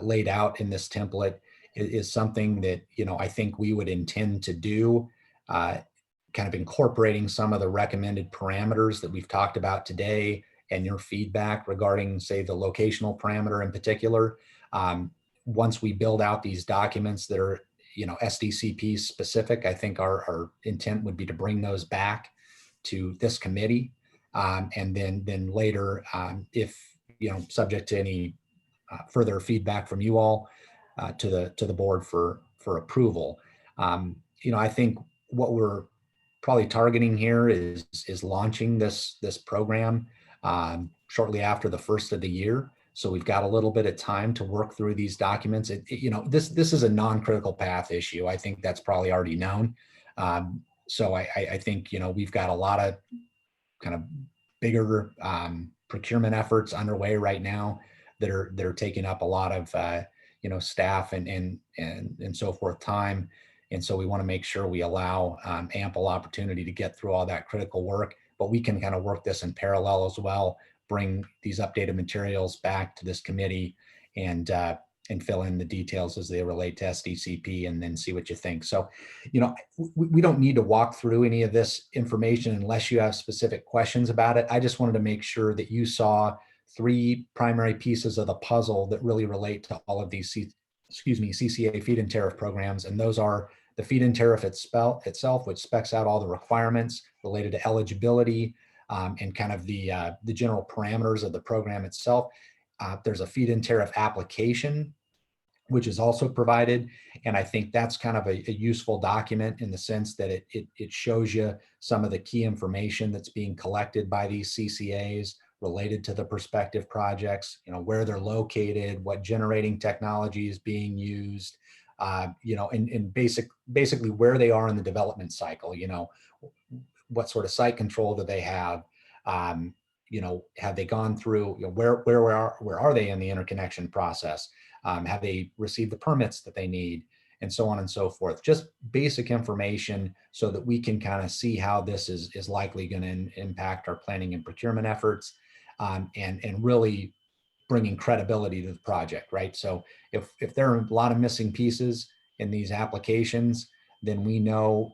laid out in this template is something that, you know, I think we would intend to do, kind of incorporating some of the recommended parameters that we've talked about today and your feedback regarding, say, the locational parameter in particular. Once we build out these documents that are, you know, SDCP specific, I think our intent would be to bring those back to this committee. And then later, if, you know, subject to any further feedback from you all, to the board for approval. You know, I think what we're probably targeting here is launching this program shortly after the first of the year. So we've got a little bit of time to work through these documents. You know, this is a non-critical path issue. I think that's probably already known. So I think, you know, we've got a lot of kind of bigger procurement efforts underway right now that are taking up a lot of you know, staff and so forth time. And so we want to make sure we allow ample opportunity to get through all that critical work, but we can kind of work this in parallel as well, bring these updated materials back to this committee and fill in the details as they relate to SDCP, and then see what you think. So, you know, we don't need to walk through any of this information unless you have specific questions about it. I just wanted to make sure that you saw 3 primary pieces of the puzzle that really relate to all of these CCA feed-in tariff programs. And those are the feed-in tariff itself, which specs out all the requirements related to eligibility and kind of the general parameters of the program itself. There's a feed-in tariff application, which is also provided. And I think that's kind of a useful document in the sense that it shows you some of the key information that's being collected by these CCAs related to the prospective projects, you know, where they're located, what generating technology is being used, you know, and basically where they are in the development cycle, you know, what sort of site control do they have, you know, have they gone through, you know, where are they in the interconnection process? Have they received the permits that they need, and so on and so forth. Just basic information so that we can kind of see how this is likely going to impact our planning and procurement efforts, and really bringing credibility to the project, right? So if there are a lot of missing pieces in these applications, then we know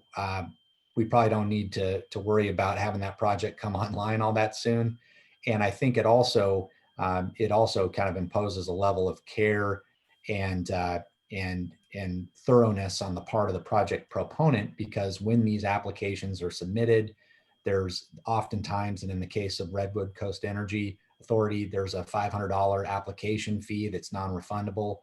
we probably don't need to worry about having that project come online all that soon. And I think it also kind of imposes a level of care and thoroughness on the part of the project proponent, because when these applications are submitted, there's oftentimes, and in the case of Redwood Coast Energy Authority, there's a $500 application fee that's non-refundable.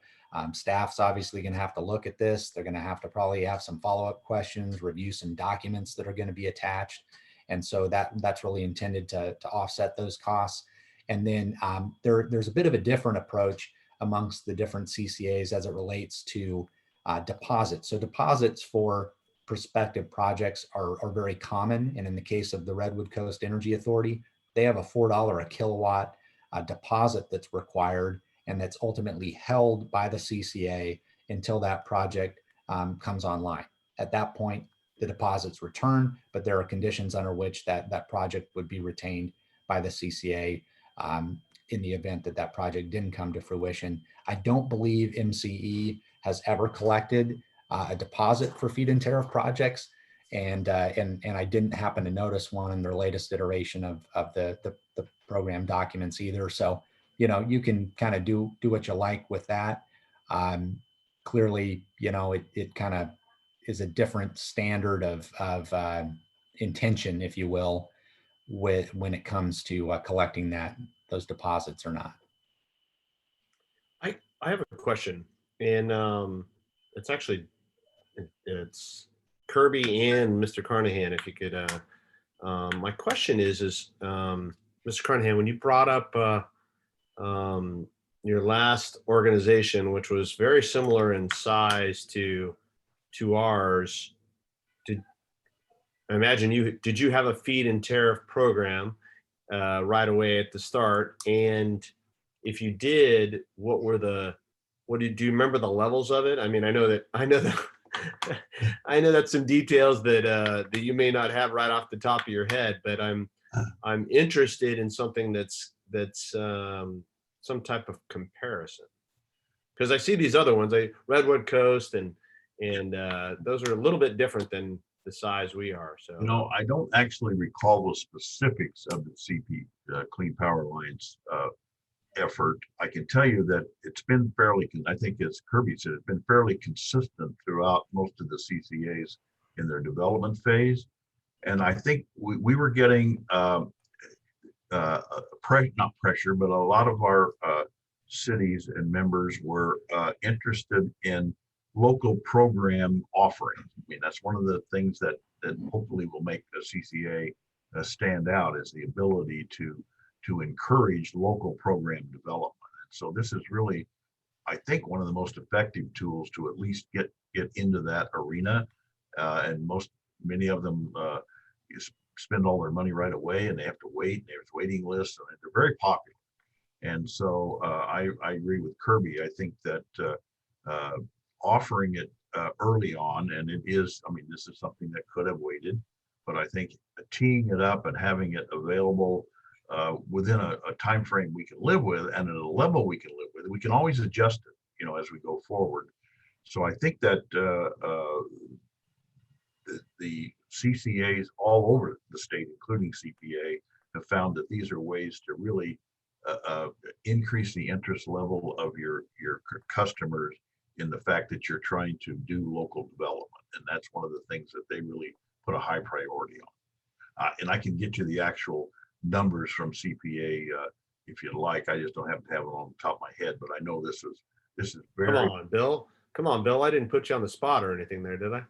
Staff's obviously going to have to look at this. They're going to have to probably have some follow-up questions, review some documents that are going to be attached. And so that's really intended to offset those costs. And then there's a bit of a different approach amongst the different CCAs as it relates to deposits. So deposits for prospective projects are very common. And in the case of the Redwood Coast Energy Authority, they have a $4 a kilowatt deposit that's required, and that's ultimately held by the CCA until that project comes online. At that point, the deposits return, but there are conditions under which that project would be retained by the CCA in the event that project didn't come to fruition. I don't believe MCE has ever collected a deposit for feed-in tariff projects, and I didn't happen to notice one in their latest iteration of the program documents either. So, you know, you can kind of do what you like with that. Clearly, you know, it kind of is a different standard of intention, if you will, when it comes to collecting those deposits or not. I have a question, and it's actually it's Kirby and Mr. Carnahan. If you could, my question is Mr. Carnahan, when you brought up your last organization, which was very similar in size to ours, I imagine did you have a feed-in tariff program right away at the start? And if you did, do you remember the levels of it? I mean, I know that I know that's some details that you may not have right off the top of your head, but I'm interested in something that's some type of comparison, because I see these other ones, Redwood Coast and those are a little bit different than the size we are. So, You know, I don't actually recall the specifics of the CP Clean Power Alliance effort. I can tell you that it's been fairly, I think as Kirby said, it's been fairly consistent throughout most of the CCAs in their development phase. And I think we were getting not pressure, but a lot of our cities and members were interested in local program offerings. I mean, that's one of the things that hopefully will make the CCA stand out, is the ability to encourage local program development. So this is really, I think, one of the most effective tools to at least get into that arena. And many of them spend all their money right away, and they have to wait. And there's waiting lists, and they're very popular. And so I agree with Kirby. I think that offering it early on, and it is, I mean, this is something that could have waited, but I think teeing it up and having it available within a time frame we can live with, and at a level we can live with, we can always adjust it, as we go forward. So I think that the CCAs all over the state, including CPA, have found that these are ways to really increase the interest level of your customers in the fact that you're trying to do local development. And that's one of the things that they really put a high priority on. And I can get you the actual numbers from CPA if you'd like. I just don't have to have them on the top of my head, but I know this is very. Come on, Bill. Come on, Bill. I didn't put you on the spot or anything there, did I?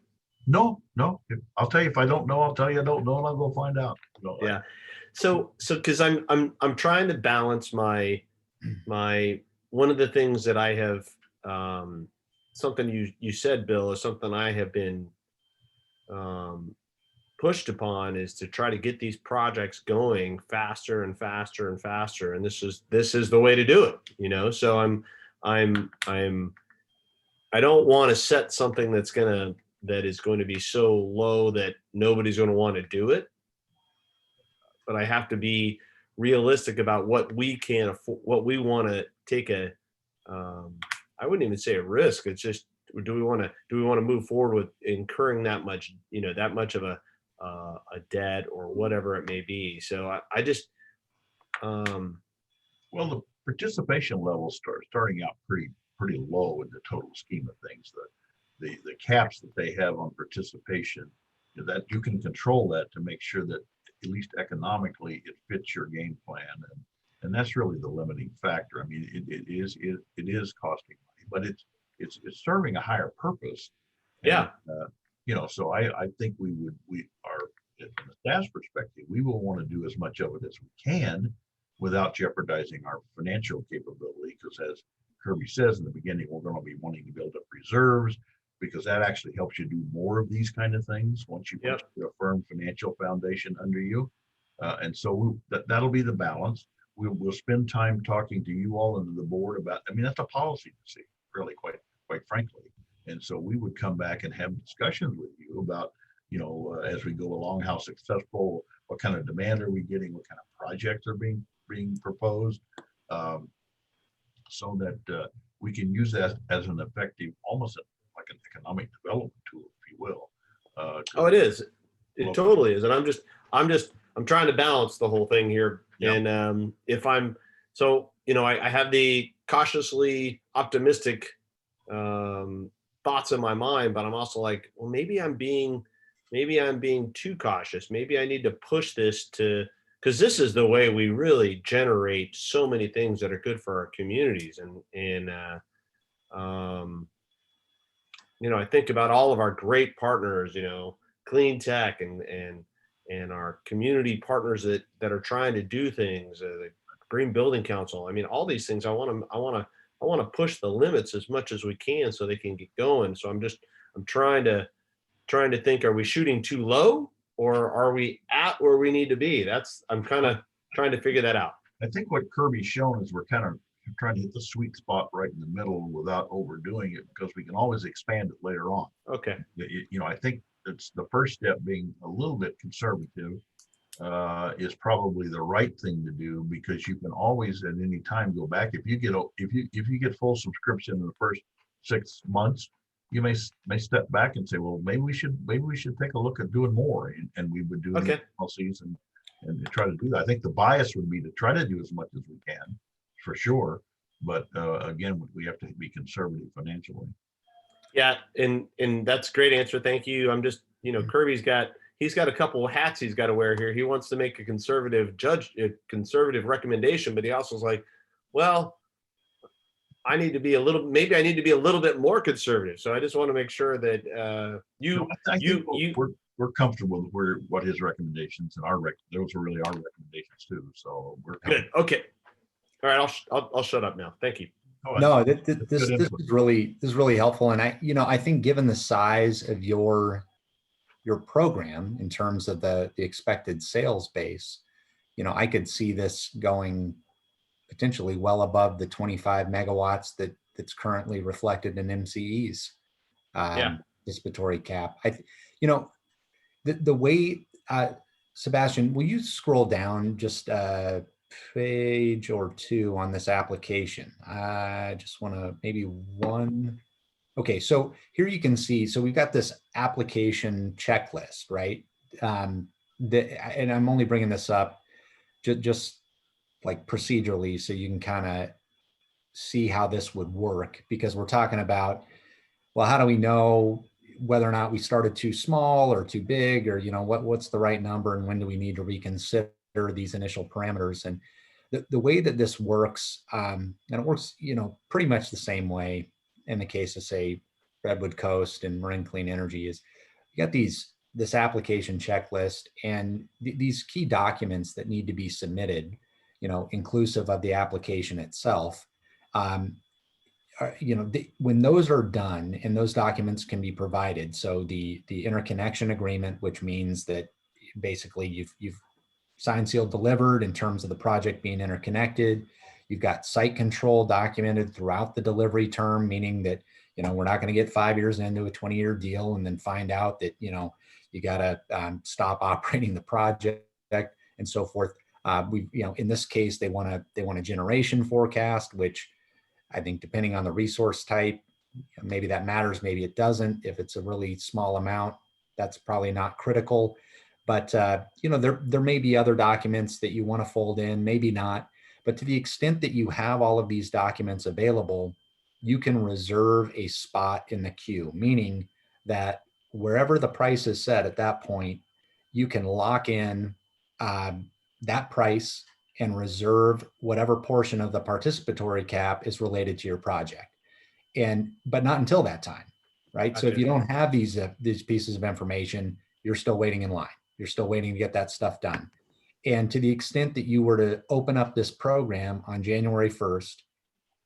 No. I'll tell you if I don't know. I'll tell you I don't know, and I'll go find out. No, Yeah. So because I'm trying to balance my one of the things that I have something you said, Bill, is something I have been pushed upon, is to try to get these projects going faster and faster and faster. And this is the way to do it, so I don't want to set something that is going to be so low that nobody's going to want to do it. But I have to be realistic about what we can afford, what we want to take I wouldn't even say a risk. It's just, do we want to move forward with incurring that much of a debt or whatever it may be. So I just, well, the participation levels starting out pretty low in the total scheme of things. The caps that they have on participation, that you can control that to make sure that at least economically it fits your game plan, and that's really the limiting factor. I mean, it is costing money, but it's serving a higher purpose. Yeah. And, so I think we are, from a staff's perspective, we will want to do as much of it as we can without jeopardizing our financial capability, because as Kirby says in the beginning, we're going to be wanting to build up reserves, because that actually helps you do more of these kind of things once you put a firm financial foundation under you. And so that'll be the balance. We'll spend time talking to you all and to the board about, I mean, that's a policy decision, really, quite frankly. And so we would come back and have discussions with you about, as we go along, how successful, what kind of demand are we getting, what kind of projects are being proposed, so that we can use that as an effective, almost like an economic development tool, if you will. It is. It totally is. And I'm trying to balance the whole thing here. Yep. And I have the cautiously optimistic thoughts in my mind, but I'm also like, well, maybe I'm being too cautious. Maybe I need to push this because this is the way we really generate so many things that are good for our communities. And I think about all of our great partners, Clean Tech and our community partners that are trying to do things, the Green Building Council. I mean, all these things, I want to push the limits as much as we can so they can get going. So I'm trying to think, are we shooting too low, or are we at where we need to be? I'm kind of trying to figure that out. I think what Kirby's shown is we're kind of trying to hit the sweet spot right in the middle without overdoing it, because we can always expand it later on. Okay. I think it's the first step, being a little bit conservative is probably the right thing to do, because you can always at any time go back. If you get full subscription in the first 6 months, you may step back and say, well, maybe we should take a look at doing more, and we would do policies and try to do that. I think the bias would be to try to do as much as we can, for sure, but again, we have to be conservative financially. Yeah, and that's a great answer. Thank you. I'm just, Kirby's got a couple of hats he's got to wear here. He wants to make a conservative recommendation, but he also is like, well, I need to be a little bit more conservative. So I just want to make sure that we're comfortable with what his recommendations and those are really our recommendations too. So we're good. Okay. All right, I'll shut up now. Thank you. Oh, No, that's this good input. is really helpful. And I think given the size of your program in terms of the expected sales base, I could see this going potentially well above the 25 megawatts that's currently reflected in MCE's Yeah. participatory cap. The way, Sebastian, will you scroll down just a page or two on this application? I just want to maybe one. Okay, so here you can see, so we've got this application checklist, right? And I'm only bringing this up just like procedurally so you can kind of see how this would work, because we're talking about, well, how do we know whether or not we started too small or too big, or what's the right number, and when do we need to reconsider these initial parameters? And the way that this works, and it works pretty much the same way in the case of, say, Redwood Coast and Marin Clean Energy, is you got this application checklist and these key documents that need to be submitted, inclusive of the application itself. When those are done and those documents can be provided, so the interconnection agreement, which means that basically you've signed, sealed, delivered in terms of the project being interconnected. You've got site control documented throughout the delivery term, meaning that we're not going to get 5 years into a 20-year deal and then find out that you got to stop operating the project and so forth. In this case, they want a generation forecast, which I think depending on the resource type, maybe that matters, maybe it doesn't. If it's a really small amount, that's probably not critical. But there may be other documents that you want to fold in, maybe not. But to the extent that you have all of these documents available, you can reserve a spot in the queue, meaning that wherever the price is set at that point, you can lock in that price and reserve whatever portion of the participatory cap is related to your project. But not until that time, right? So if you don't have these pieces of information, you're still waiting in line. You're still waiting to get that stuff done. And to the extent that you were to open up this program on January 1st,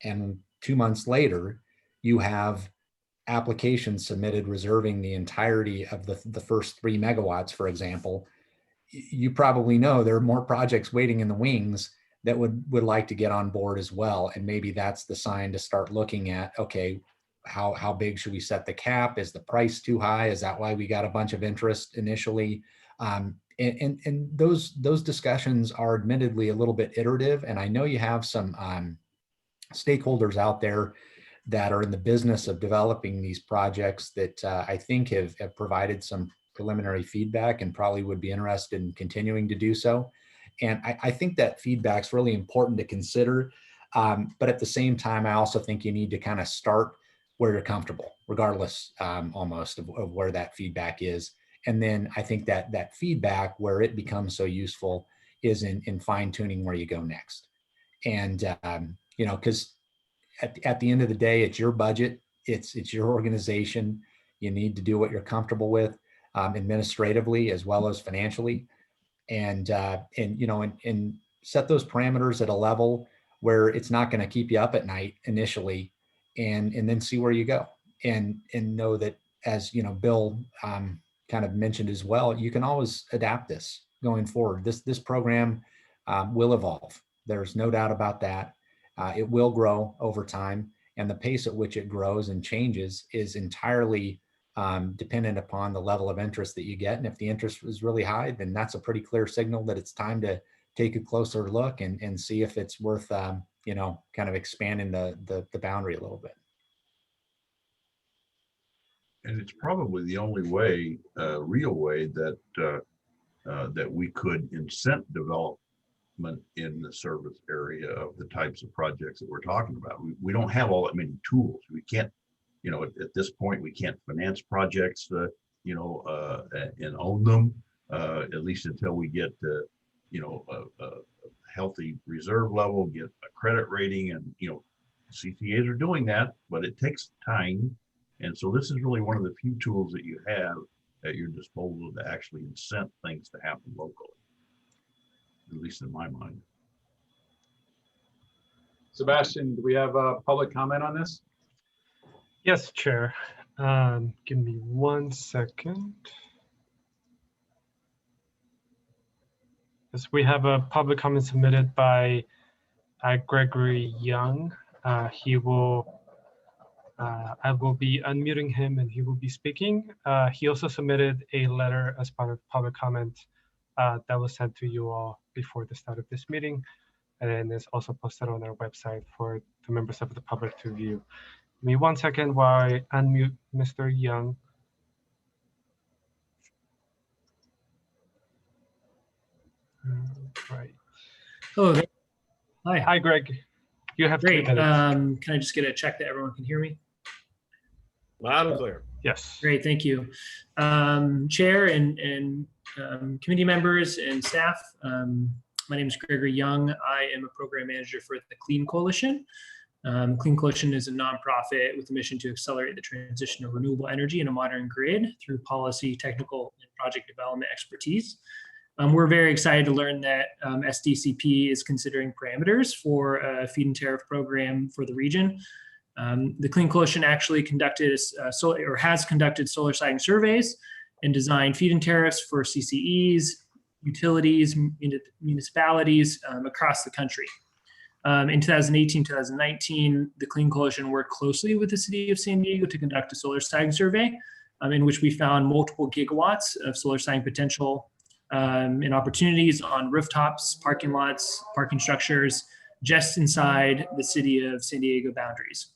and 2 months later, you have applications submitted reserving the entirety of the first 3 megawatts, for example, you probably know there are more projects waiting in the wings that would like to get on board as well. And maybe that's the sign to start looking at, okay, how big should we set the cap? Is the price too high? Is that why we got a bunch of interest initially? And those discussions are admittedly a little bit iterative. And I know you have some stakeholders out there that are in the business of developing these projects that I think have provided some preliminary feedback and probably would be interested in continuing to do so. And I think that feedback's really important to consider. But at the same time, I also think you need to kind of start where you're comfortable, regardless almost of where that feedback is. And then I think that feedback, where it becomes so useful, is in fine tuning where you go next. And, because at the end of the day, it's your budget, it's your organization. You need to do what you're comfortable with administratively as well as financially. And set those parameters at a level where it's not going to keep you up at night initially, and then see where you go. And know that, as Bill kind of mentioned as well, you can always adapt this going forward. This program will evolve. There's no doubt about that. It will grow over time, and the pace at which it grows and changes is entirely dependent upon the level of interest that you get. And if the interest is really high, then that's a pretty clear signal that it's time to take a closer look and see if it's worth, kind of expanding the boundary a little bit. And it's probably the only way, real way that we could incent development in the service area of the types of projects that we're talking about. We don't have all that many tools. We can't, at this point, we can't finance projects, and own them, at least until we get, a healthy reserve level, get a credit rating, and, CTAs are doing that, but it takes time. And so this is really one of the few tools that you have at your disposal to actually incent things to happen locally, at least in my mind. Sebastian, do we have a public comment on this? Yes, Chair. Give me 1 second. Yes, we have a public comment submitted by Gregory Young. He will. I will be unmuting him and he will be speaking. He also submitted a letter as part of public comment that was sent to you all before the start of this meeting, and is also posted on our website for the members of the public to view. Give me 1 second while I unmute Mr. Young. Right. Hello there. Hi. Hi, Greg. You have 3 Great. minutes. Can I just get a check that everyone can hear me? Loud and clear. Yes. Great, thank you. Chair and committee members and staff, my name is Gregory Young. I am a program manager for the Clean Coalition. Clean Coalition is a nonprofit with a mission to accelerate the transition of renewable energy in a modern grid through policy, technical, and project development expertise. We're very excited to learn that SDCP is considering parameters for a feed-in tariff program for the region. The Clean Coalition actually conducted has conducted solar siting surveys and designed feed-in tariffs for CCEs, utilities, municipalities across the country. In 2018, 2019, the Clean Coalition worked closely with the city of San Diego to conduct a solar siting survey in which we found multiple gigawatts of solar siting potential and opportunities on rooftops, parking lots, parking structures, just inside the city of San Diego boundaries.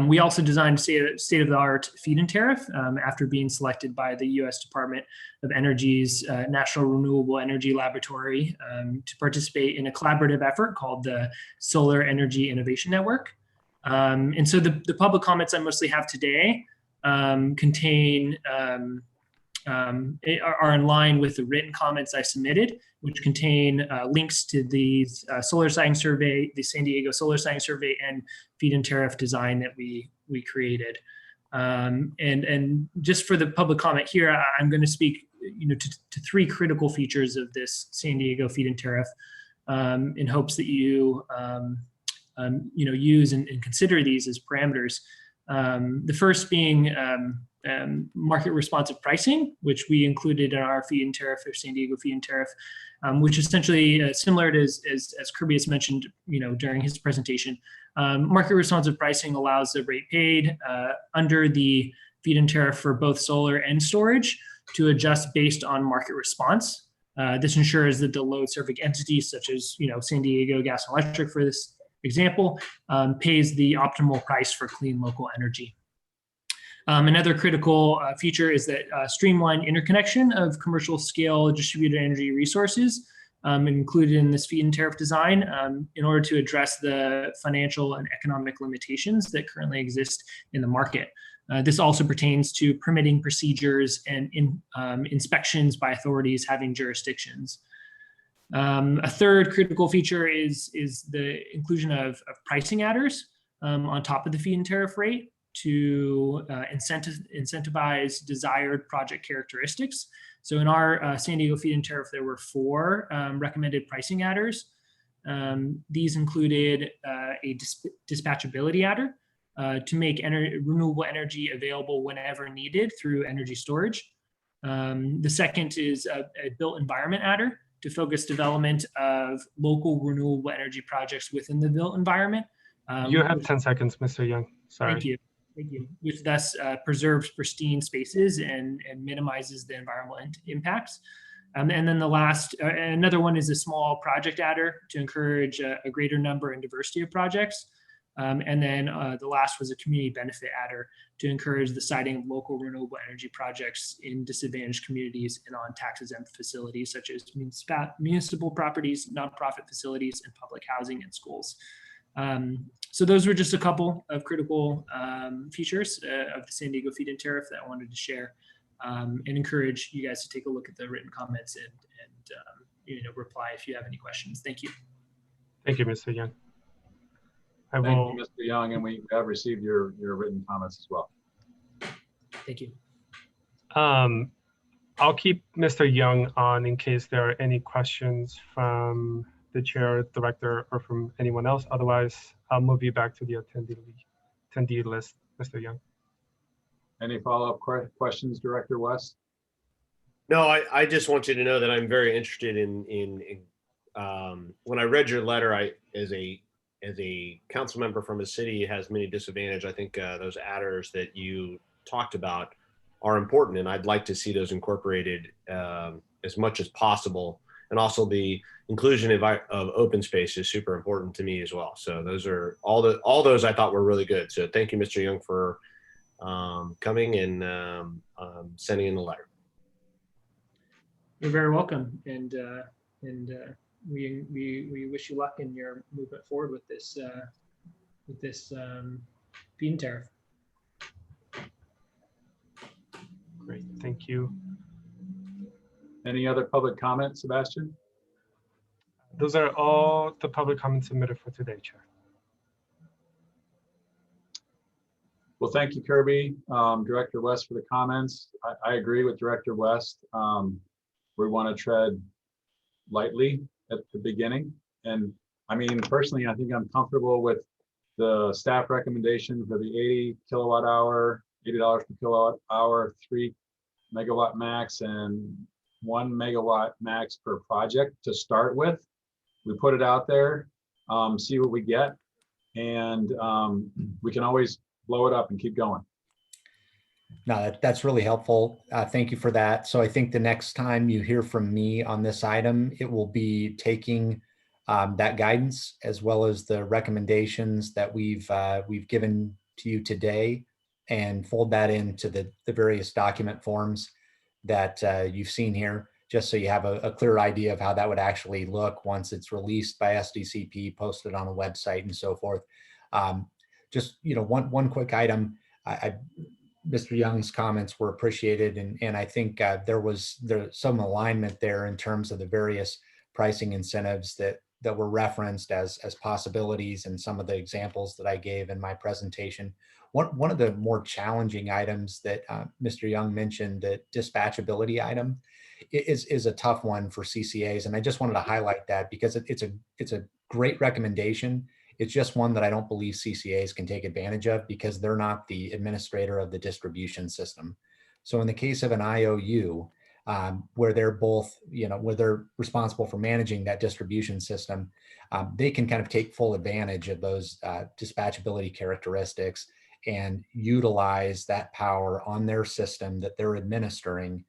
We also designed a state-of-the-art feed-in tariff after being selected by the U.S. Department of Energy's National Renewable Energy Laboratory to participate in a collaborative effort called the Solar Energy Innovation Network. And so the public comments I mostly have today are in line with the written comments I submitted, which contain links to the solar siting survey, the San Diego solar siting survey, and feed-in tariff design that we created. And just for the public comment here, I'm going to speak, to 3 critical features of this San Diego feed-in tariff, in hopes that you, use and consider these as parameters. The first being market responsive pricing, which we included in our feed-in tariff, or San Diego feed-in tariff, which essentially similar to as Kirby has mentioned, during his presentation. Market responsive pricing allows the rate paid under the feed-in tariff for both solar and storage to adjust based on market response. This ensures that the load serving entities, such as San Diego Gas and Electric, for this example, pays the optimal price for clean local energy. Another critical feature is that streamlined interconnection of commercial scale distributed energy resources included in this feed-in tariff design in order to address the financial and economic limitations that currently exist in the market. This also pertains to permitting procedures and inspections by authorities having jurisdictions. A third critical feature is the inclusion of pricing adders on top of the feed-in tariff rate to incentivize desired project characteristics. So in our San Diego feed-in tariff, there were 4 recommended pricing adders. These included a dispatchability adder to make renewable energy available whenever needed through energy storage. The second is a built environment adder to focus development of local renewable energy projects within the built environment. You have 10 seconds, Mr. Young. Sorry. Thank you. Thank you. Which thus preserves pristine spaces and minimizes the environmental impacts. And then the last, another one is a small project adder to encourage a greater number and diversity of projects. And then the last was a community benefit adder to encourage the siting of local renewable energy projects in disadvantaged communities and on tax-exempt facilities such as municipal properties, nonprofit facilities, and public housing and schools. So those were just a couple of critical features of the San Diego feed-in tariff that I wanted to share, and encourage you guys to take a look at the written comments and reply if you have any questions. Thank you. Thank you, Mr. Young. Thank you, Mr. Young, and we have received your written comments as well. Thank you. I'll keep Mr. Young on in case there are any questions from the the chair, director, or from anyone else. Otherwise, I'll move you back to the attendee list, Mr. Young. Any follow-up questions, Director West? No, I just want you to know that I'm very interested in when I read your letter, as a council member from a city has many disadvantages. I think those adders that you talked about are important, and I'd like to see those incorporated as much as possible. And also the inclusion of open space is super important to me as well. So those are all those I thought were really good. So thank you, Mr. Young, for coming and sending in the letter. You're very welcome, and we wish you luck in your movement forward with this feed-in tariff. Great, thank you. Any other public comments, Sebastian? Those are all the public comments submitted for today, Chair. Well, thank you, Kirby. Director West, for the comments. I agree with Director West. We want to tread lightly at the beginning. And I mean, personally, I think I'm comfortable with the staff recommendation for the 80 kilowatt hour, $80 per kilowatt hour, 3 megawatt max and 1 megawatt max per project to start with. We put it out there, see what we get, and we can always blow it up and keep going. No, that's really helpful. Thank you for that. So I think the next time you hear from me on this item, it will be taking that guidance as well as the recommendations that we've given to you today and fold that into the various document forms that you've seen here, just so you have a clear idea of how that would actually look once it's released by SDCP, posted on a website and so forth. Just, one quick item. Mr. Young's comments were appreciated, and I think there's some alignment there in terms of the various pricing incentives that were referenced as possibilities and some of the examples that I gave in my presentation. One of the more challenging items that Mr. Young mentioned, the dispatchability item, is a tough one for CCAs, and I just wanted to highlight that because it's a great recommendation. It's just one that I don't believe CCAs can take advantage of because they're not the administrator of the distribution system. So in the case of an IOU, where they're both, where they're responsible for managing that distribution system, they can kind of take full advantage of those dispatchability characteristics and utilize that power on their system that they're administering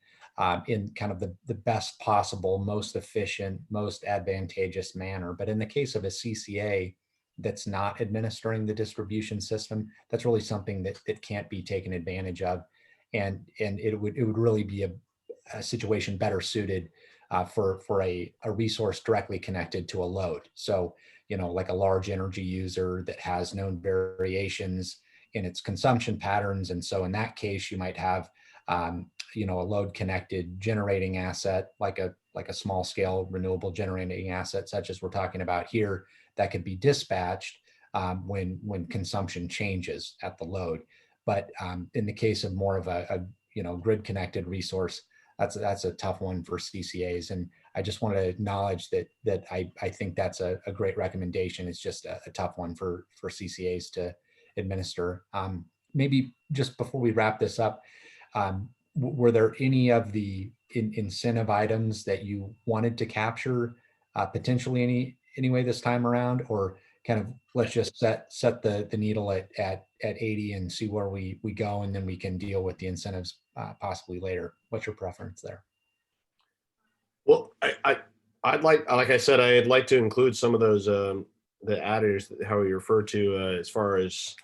in kind of the best possible, most efficient, most advantageous manner. But in the case of a CCA that's not administering the distribution system, that's really something that can't be taken advantage of. And it would really be a situation better suited for a resource directly connected to a load. So, like a large energy user that has known variations in its consumption patterns. And so in that case, you might have, a load connected generating asset, like a small scale renewable generating asset, such as we're talking about here, that could be dispatched when consumption changes at the load. But in the case of more of a grid connected resource, that's a tough one for CCAs. And I just want to acknowledge that I think that's a great recommendation. It's just a tough one for CCAs to administer. Maybe just before we wrap this up, were there any of the incentive items that you wanted to capture potentially anyway this time around, or kind of let's just set the needle at 80 and see where we go, and then we can deal with the incentives possibly later? What's your preference there? Well, I'd like I said, I'd like to include some of those the adders, how we refer to as far as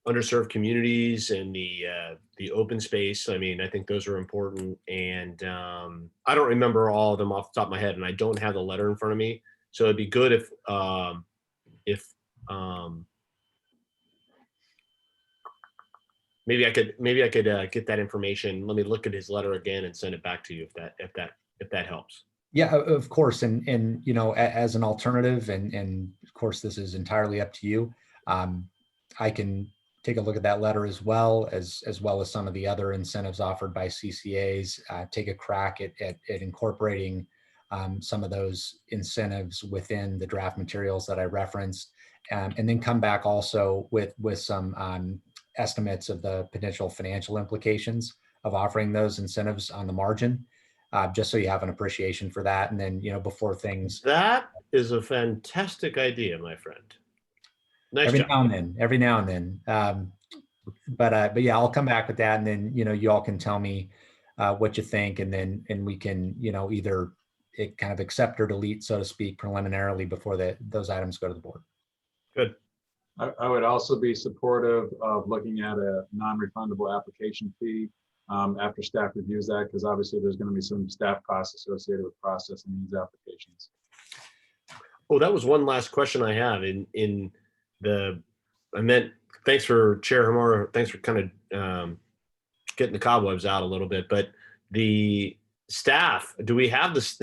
underserved communities and the open space. I mean, I think those are important, and I don't remember all of them off the top of my head, and I don't have the letter in front of me. So it'd be good if maybe I could get that information. Let me look at his letter again and send it back to you if that helps. Yeah, of course. And as an alternative, and of course, this is entirely up to you. I can take a look at that letter as well as some of the other incentives offered by CCAs, take a crack at incorporating some of those incentives within the draft materials that I referenced, and then come back also with some estimates of the potential financial implications of offering those incentives on the margin, just so you have an appreciation for that. And then, before things, That is a fantastic idea, my friend. Nice every job. now and then. But yeah, I'll come back with that, and then you all can tell me what you think, and we can either it kind of accept or delete, so to speak, preliminarily before those items go to the board. Good. I would also be supportive of looking at a non-refundable application fee after staff reviews that, because obviously there's going to be some staff costs associated with processing these applications. Oh, that was one last question I have thanks for Chair Hamura. Thanks for kind of getting the cobwebs out a little bit, but the staff, do we have this?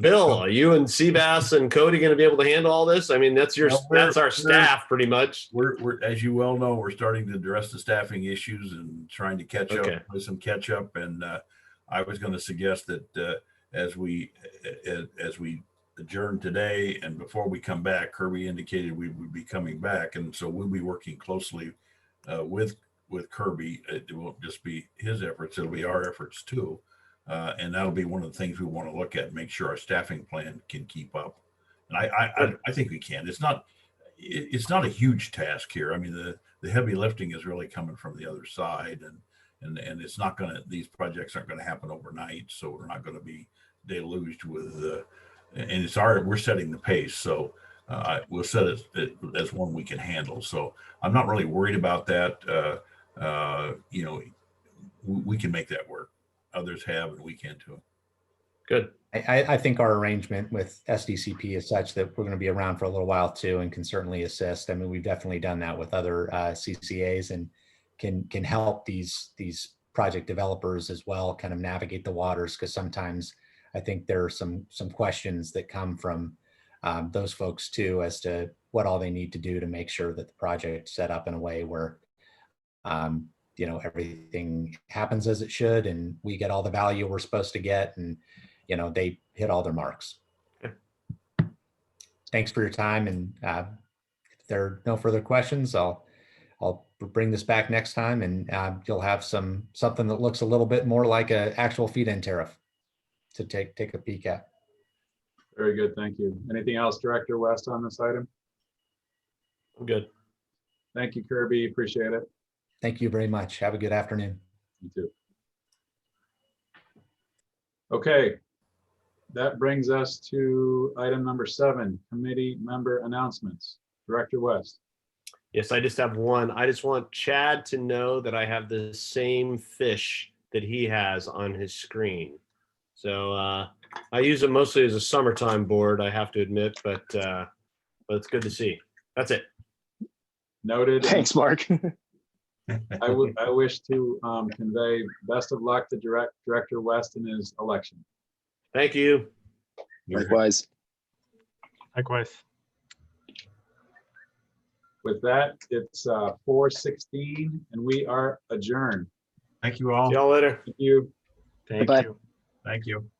Bill, are you and Seabass and Cody going to be able to handle all this? I mean, that's our staff pretty much. We're, as you well know, we're starting to address the staffing issues and trying to catch Okay. up with some catch up. And I was going to suggest that as we adjourn today and before we come back, Kirby indicated we would be coming back, and so we'll be working closely with Kirby. It won't just be his efforts; it'll be our efforts too. And that'll be one of the things we want to look at, make sure our staffing plan can keep up. And I think we can. It's not a huge task here. I mean, the heavy lifting is really coming from the other side, and it's not these projects aren't going to happen overnight. So we're not going to be deluged with, and we're setting the pace. So we'll set it as one we can handle. So I'm not really worried about that. We can make that work. Others have, and we can too. Good. I think our arrangement with SDCP is such that we're going to be around for a little while too, and can certainly assist. I mean, we've definitely done that with other CCAs, and can help these project developers as well kind of navigate the waters, because sometimes I think there are some questions that come from those folks too, as to what all they need to do to make sure that the project's set up in a way where everything happens as it should, and we get all the value we're supposed to get, and they hit all their marks. Thanks for your time, and if there are no further questions, I'll bring this back next time, and you'll have something that looks a little bit more like an actual feed-in tariff to take a peek at. Very good, thank you. Anything else, Director West, on this item? I'm good. Thank you, Kirby, appreciate it. Thank you very much. Have a good afternoon. You too. Okay, that brings us to item number 7, committee member announcements. Director West. Yes, I just have one. I just want Chad to know that I have the same fish that he has on his screen. So I use it mostly as a summertime board, I have to admit, but it's good to see. That's it. Noted. Thanks, Mark. I wish to convey best of luck to Director West in his election. Thank you. Likewise. Likewise. With that, it's 4:16 and we are adjourned. Thank you all. See y'all later. Thank you. Thank Bye-bye. you. Thank you.